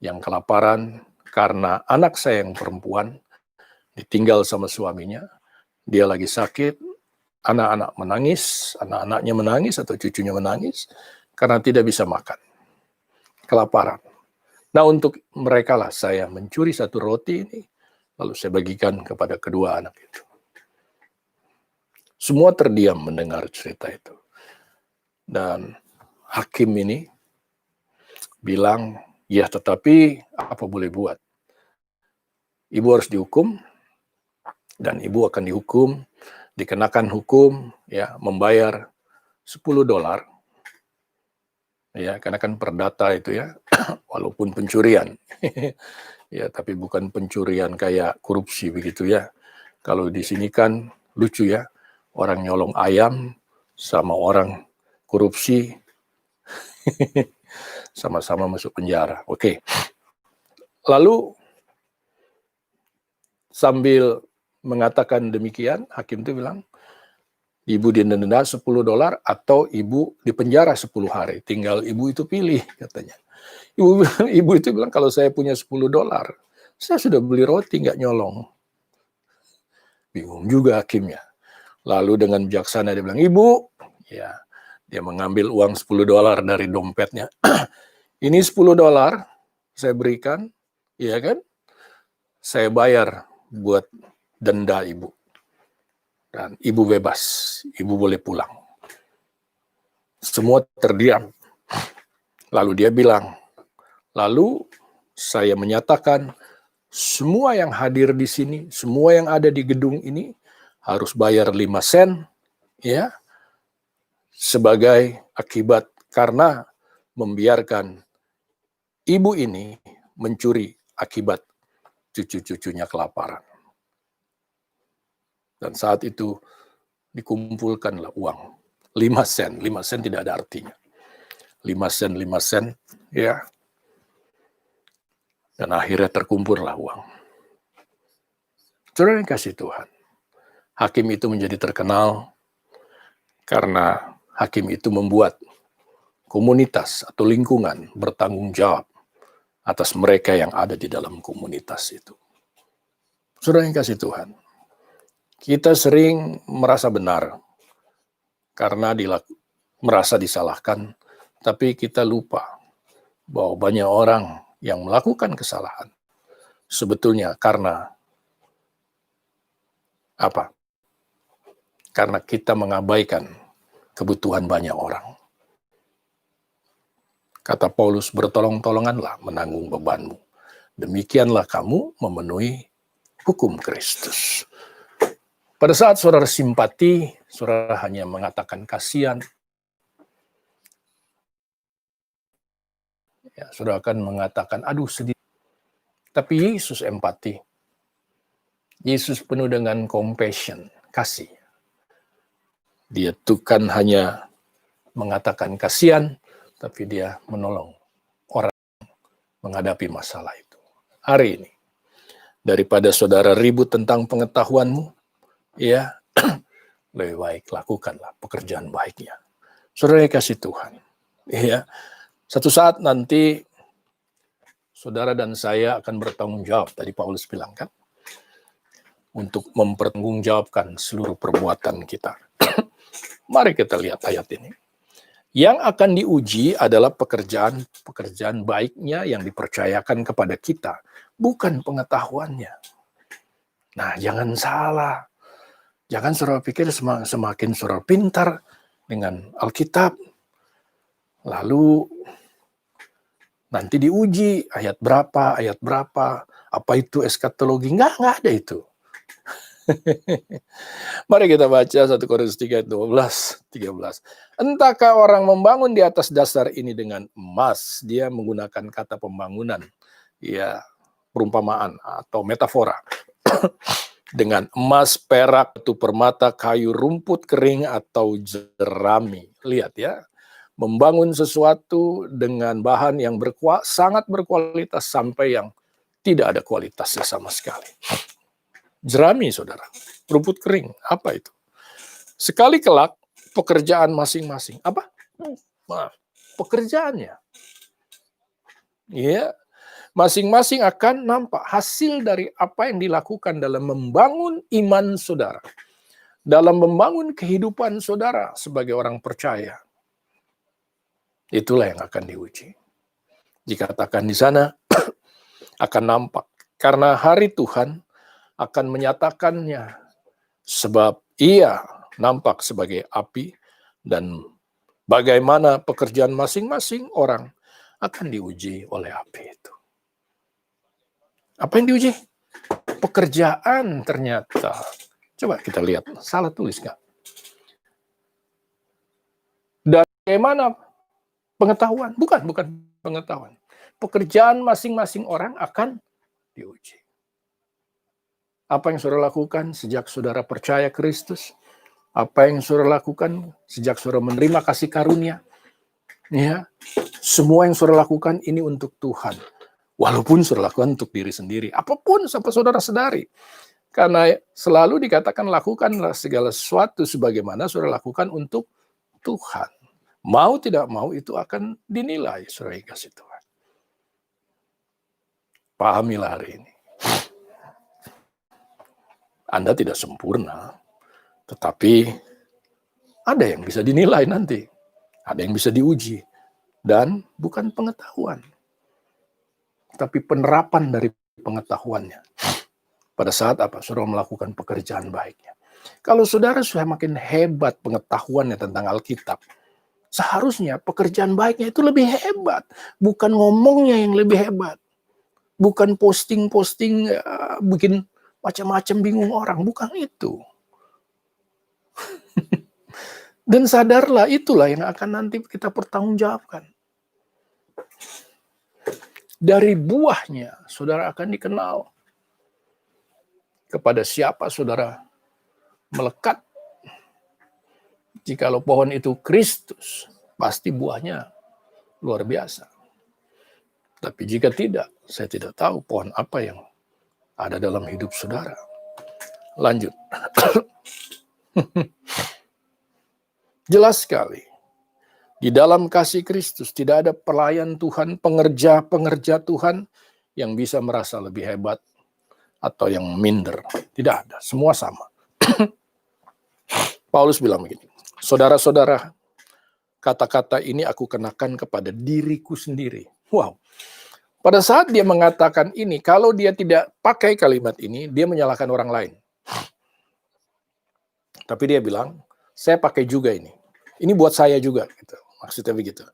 yang kelaparan, karena anak saya yang perempuan ditinggal sama suaminya, dia lagi sakit, anak-anak menangis, anak-anaknya menangis atau cucunya menangis, karena tidak bisa makan, kelaparan. Nah, untuk mereka lah saya mencuri satu roti ini, lalu saya bagikan kepada kedua anak itu." Semua terdiam mendengar cerita itu. Dan hakim ini bilang, "Ya, tetapi apa boleh buat? Ibu harus dihukum, dan ibu akan dihukum, dikenakan hukum, ya, membayar $10, ya, karena kan perdata itu, ya, walaupun pencurian. Ya, tapi bukan pencurian kayak korupsi begitu, ya. Kalau di sini kan lucu, ya, orang nyolong ayam sama orang korupsi sama-sama masuk penjara. Oke. Lalu sambil mengatakan demikian, hakim itu bilang, "Ibu didenda $10 atau ibu dipenjara 10 hari. Tinggal ibu itu pilih," katanya. Ibu itu bilang, "Kalau saya punya $10, saya sudah beli roti, nggak nyolong." Bingung juga hakimnya. Lalu dengan bijaksana dia bilang, "Ibu," ya, dia mengambil uang $10 dari dompetnya. "Ini $10 saya berikan, ya kan? Saya bayar buat denda ibu. Dan ibu bebas, ibu boleh pulang." Semua terdiam. Lalu dia bilang, "Lalu saya menyatakan semua yang hadir di sini, semua yang ada di gedung ini harus bayar 5 sen, ya, sebagai akibat karena membiarkan ibu ini mencuri akibat cucu-cucunya kelaparan." Dan saat itu dikumpulkanlah uang 5 sen. 5 sen tidak ada artinya. 5 sen, 5 sen, ya. Dan akhirnya terkumpullah uang. Saudara yang kasih Tuhan, hakim itu menjadi terkenal karena hakim itu membuat komunitas atau lingkungan bertanggung jawab atas mereka yang ada di dalam komunitas itu. Saudara yang kasih Tuhan, kita sering merasa benar karena merasa disalahkan, tapi kita lupa bahwa banyak orang yang melakukan kesalahan sebetulnya karena apa? Karena kita mengabaikan kebutuhan banyak orang. Kata Paulus, bertolong-tolonganlah menanggung bebanmu. Demikianlah kamu memenuhi hukum Kristus. Pada saat saudara simpati, saudara hanya mengatakan kasihan. Ya, saudara akan mengatakan, aduh sedih. Tapi Yesus empati. Yesus penuh dengan compassion, kasih. Dia bukan hanya mengatakan kasihan, tapi dia menolong orang menghadapi masalah itu. Hari ini, daripada saudara ribut tentang pengetahuanmu, ya, lebih baik lakukanlah pekerjaan baiknya. Saudara kasih Tuhan, ya, satu saat nanti saudara dan saya akan bertanggung jawab, tadi Paulus bilang kan, untuk mempertanggungjawabkan seluruh perbuatan kita. Mari kita lihat ayat ini. Yang akan diuji adalah pekerjaan baiknya yang dipercayakan kepada kita, bukan pengetahuannya. Nah, jangan salah. Jangan saudara pikir semakin saudara pintar dengan Alkitab, lalu nanti diuji ayat berapa, apa itu eskatologi. Nggak ada itu. Mari kita baca 1 Korintus 3:12-13. Entahkah orang membangun di atas dasar ini dengan emas? Dia menggunakan kata pembangunan, ya, perumpamaan atau metafora. Dengan emas, perak, batu permata, kayu, rumput kering, atau jerami. Lihat ya, membangun sesuatu dengan bahan yang sangat berkualitas sampai yang tidak ada kualitasnya sama sekali. Jerami, saudara. Rumput kering, apa itu? Sekali kelak, pekerjaan masing-masing. Apa? Pekerjaannya. Ya, masing-masing akan nampak hasil dari apa yang dilakukan dalam membangun iman saudara. Dalam membangun kehidupan saudara sebagai orang percaya. Itulah yang akan diuji. Dikatakan di sana, akan nampak. Karena hari Tuhan akan menyatakannya. Sebab ia nampak sebagai api, dan bagaimana pekerjaan masing-masing orang akan diuji oleh api itu. Apa yang diuji? Pekerjaan ternyata. Coba kita lihat, salah tulis nggak? Dan bagaimana pengetahuan? Bukan pengetahuan. Pekerjaan masing-masing orang akan diuji. Apa yang saudara lakukan sejak saudara percaya Kristus? Apa yang saudara lakukan sejak saudara menerima kasih karunia? Ya, semua yang saudara lakukan ini untuk Tuhan. Walaupun saudara lakukan untuk diri sendiri. Apapun sampai saudara sadari. Karena selalu dikatakan lakukanlah segala sesuatu sebagaimana saudara lakukan untuk Tuhan. Mau tidak mau itu akan dinilai, saudara kasih Tuhan. Pahamilah hari ini. Anda tidak sempurna, tetapi ada yang bisa dinilai nanti. Ada yang bisa diuji. Dan bukan pengetahuan, tapi penerapan dari pengetahuannya. Pada saat apa? Saudara melakukan pekerjaan baiknya. Kalau saudara sudah makin hebat pengetahuannya tentang Alkitab, seharusnya pekerjaan baiknya itu lebih hebat. Bukan ngomongnya yang lebih hebat. Bukan posting-posting bikin macam-macam bingung orang. Bukan itu. Dan sadarlah, itulah yang akan nanti kita pertanggungjawabkan. Dari buahnya, saudara akan dikenal. Kepada siapa saudara melekat. Jikalau pohon itu Kristus, pasti buahnya luar biasa. Tapi jika tidak, saya tidak tahu pohon apa yang ada dalam hidup saudara. Lanjut. Jelas sekali. Di dalam kasih Kristus tidak ada pelayan Tuhan, pengerja-pengerja Tuhan yang bisa merasa lebih hebat atau yang minder. Tidak ada, semua sama. Paulus bilang begini, saudara-saudara, kata-kata ini aku kenakan kepada diriku sendiri. Wow. Pada saat dia mengatakan ini, kalau dia tidak pakai kalimat ini, dia menyalahkan orang lain. Tapi dia bilang, saya pakai juga ini. Ini buat saya juga. Gitu. Maksudnya begitu.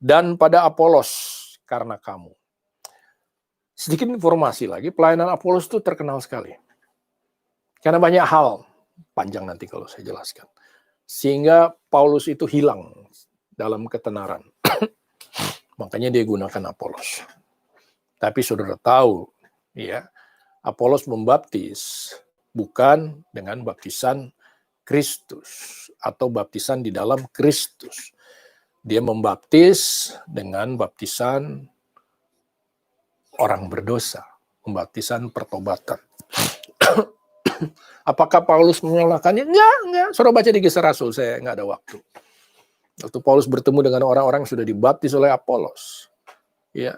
Dan pada Apolos, karena kamu. Sedikit informasi lagi, pelayanan Apolos itu terkenal sekali. Karena banyak hal, panjang nanti kalau saya jelaskan. Sehingga Paulus itu hilang dalam ketenaran. Makanya dia gunakan Apolos. Tapi saudara tahu, ya, Apolos membaptis bukan dengan baptisan Kristus atau baptisan di dalam Kristus. Dia membaptis dengan baptisan orang berdosa, pembaptisan pertobatan. Apakah Paulus menyalahkannya? Enggak. Saudara baca di Kisah Rasul, saya enggak ada waktu. Waktu Paulus bertemu dengan orang-orang yang sudah dibaptis oleh Apolos, ya,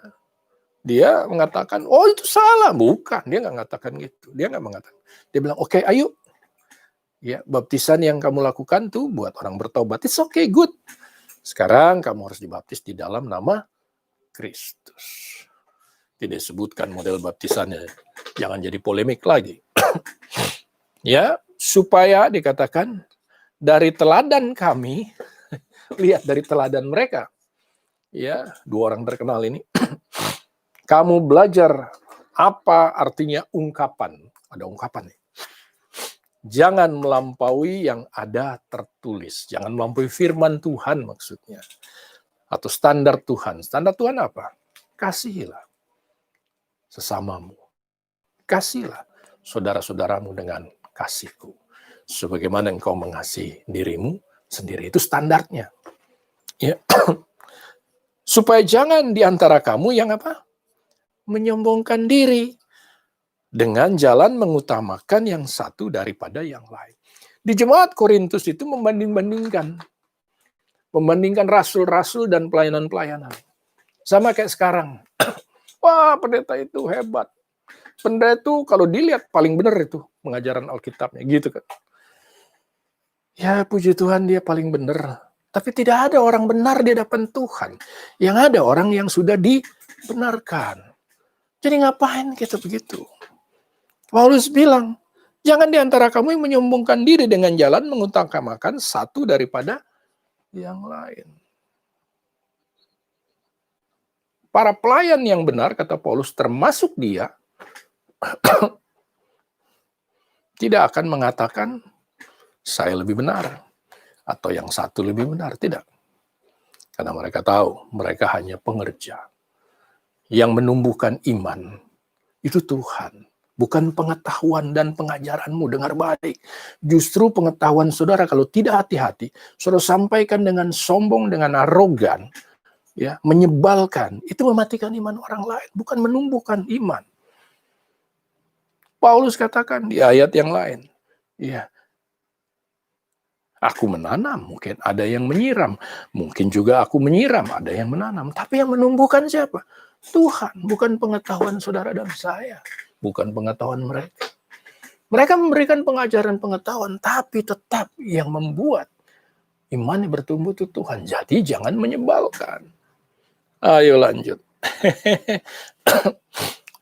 dia mengatakan, oh itu salah. Bukan, dia enggak mengatakan gitu. Dia enggak mengatakan. Dia bilang, oke, ayo. Ya, baptisan yang kamu lakukan tuh buat orang bertobat. It's okay, good. Sekarang kamu harus dibaptis di dalam nama Kristus. Tidak sebutkan model baptisannya. Jangan jadi polemik lagi. Ya, supaya dikatakan dari teladan kami, lihat dari teladan mereka. Ya, dua orang terkenal ini. Kamu belajar apa artinya ungkapan. Ada ungkapan nih. Jangan melampaui yang ada tertulis. Jangan melampaui firman Tuhan maksudnya. Atau standar Tuhan. Standar Tuhan apa? Kasihilah sesamamu. Kasihilah saudara-saudaramu dengan kasihku. Sebagaimana engkau mengasihi dirimu sendiri. Itu standarnya. Ya. Supaya jangan di antara kamu yang apa? Menyombongkan diri. Dengan jalan mengutamakan yang satu daripada yang lain. Di jemaat Korintus itu membanding-bandingkan. Membandingkan rasul-rasul dan pelayanan-pelayanan. Sama kayak sekarang. Wah, pendeta itu hebat. Pendeta itu kalau dilihat paling benar itu pengajaran Alkitabnya. Gitu kan. Ya puji Tuhan dia paling benar. Tapi tidak ada orang benar di hadapan Tuhan. Yang ada orang yang sudah dibenarkan. Jadi ngapain kita begitu? Paulus bilang, jangan di antara kamu yang menyombongkan diri dengan jalan mengutamakan satu daripada yang lain. Para pelayan yang benar, kata Paulus, termasuk dia, tidak akan mengatakan, saya lebih benar, atau yang satu lebih benar. Tidak. Karena mereka tahu, mereka hanya pengerja. Yang menumbuhkan iman, itu Tuhan. Bukan pengetahuan dan pengajaranmu, dengar baik. Justru pengetahuan saudara kalau tidak hati-hati, saudara sampaikan dengan sombong, dengan arogan, ya, menyebalkan, itu mematikan iman orang lain, bukan menumbuhkan iman. Paulus katakan di ayat yang lain, ya, aku menanam, mungkin ada yang menyiram, mungkin juga aku menyiram, ada yang menanam, tapi yang menumbuhkan siapa? Tuhan, bukan pengetahuan saudara dan saya. Bukan pengetahuan mereka. Mereka memberikan pengajaran pengetahuan, tapi tetap yang membuat imannya bertumbuh itu Tuhan. Jadi jangan menyebalkan. Ayo lanjut.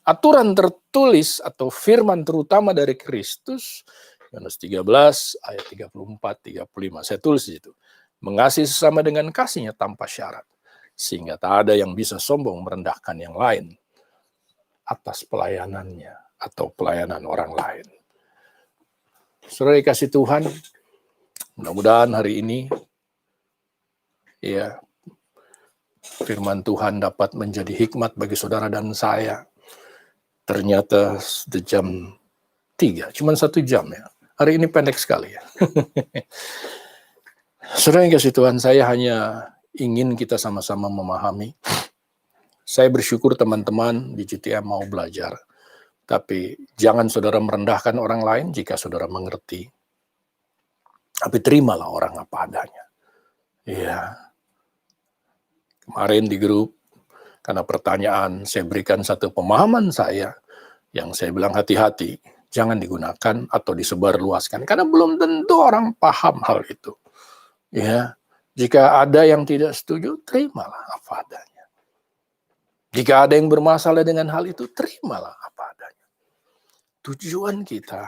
Aturan tertulis atau firman terutama dari Kristus, Yohanes 13 ayat 34-35. Saya tulis di situ. Mengasihi sesama dengan kasihnya tanpa syarat. Sehingga tak ada yang bisa sombong merendahkan yang lain atas pelayanannya atau pelayanan orang lain. Saudara dikasih Tuhan, mudah-mudahan hari ini ya firman Tuhan dapat menjadi hikmat bagi saudara dan saya. Ternyata jam 3, cuma 1 jam ya. Hari ini pendek sekali ya. Saudara yang kasih Tuhan, saya hanya ingin kita sama-sama memahami Saya bersyukur teman-teman di GTM mau belajar. Tapi jangan saudara merendahkan orang lain jika saudara mengerti. Tapi terimalah orang apa adanya. Iya. Kemarin di grup, karena pertanyaan, saya berikan satu pemahaman saya, yang saya bilang hati-hati, jangan digunakan atau disebarluaskan, karena belum tentu orang paham hal itu. Ya, jika ada yang tidak setuju, terimalah apa adanya. Jika ada yang bermasalah dengan hal itu, terimalah apa adanya. Tujuan kita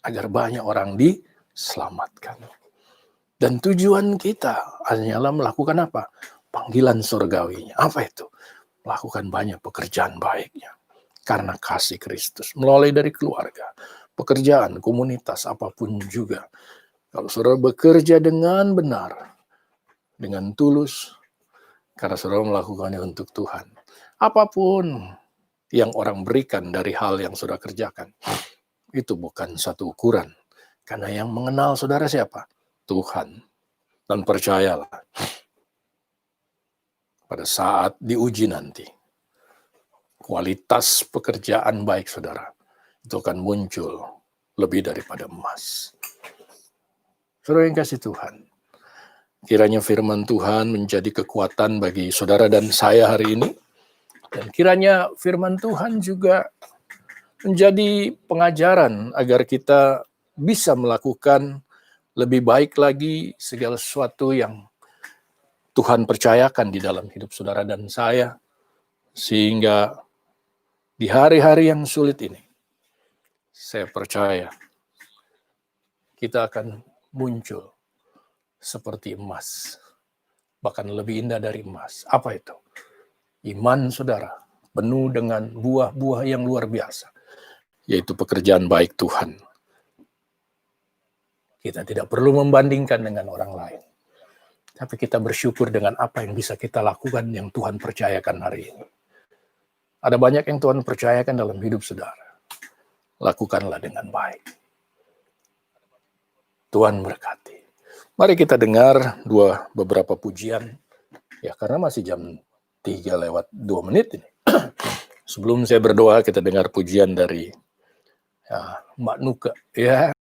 agar banyak orang diselamatkan. Dan tujuan kita hanyalah melakukan apa? Panggilan surgawinya. Apa itu? Melakukan banyak pekerjaan baiknya. Karena kasih Kristus. Mulai dari keluarga, pekerjaan, komunitas, apapun juga. Kalau saudara bekerja dengan benar, dengan tulus, karena saudara melakukannya untuk Tuhan. Apapun yang orang berikan dari hal yang saudara kerjakan, itu bukan satu ukuran. Karena yang mengenal saudara siapa? Tuhan. Dan percayalah, pada saat diuji nanti, kualitas pekerjaan baik saudara, itu akan muncul lebih daripada emas. Saudara yang kasih Tuhan, kiranya firman Tuhan menjadi kekuatan bagi saudara dan saya hari ini. Dan kiranya firman Tuhan juga menjadi pengajaran agar kita bisa melakukan lebih baik lagi segala sesuatu yang Tuhan percayakan di dalam hidup saudara dan saya. Sehingga di hari-hari yang sulit ini, saya percaya kita akan muncul seperti emas. Bahkan lebih indah dari emas. Apa itu? Iman saudara penuh dengan buah-buah yang luar biasa, yaitu pekerjaan baik Tuhan. Kita tidak perlu membandingkan dengan orang lain, tapi kita bersyukur dengan apa yang bisa kita lakukan yang Tuhan percayakan hari ini. Ada banyak yang Tuhan percayakan dalam hidup saudara. Lakukanlah dengan baik. Tuhan berkati. Mari kita dengar beberapa pujian, ya karena masih jam 3:02 ini. Sebelum saya berdoa, kita dengar pujian dari Mbak Nuka. Ya.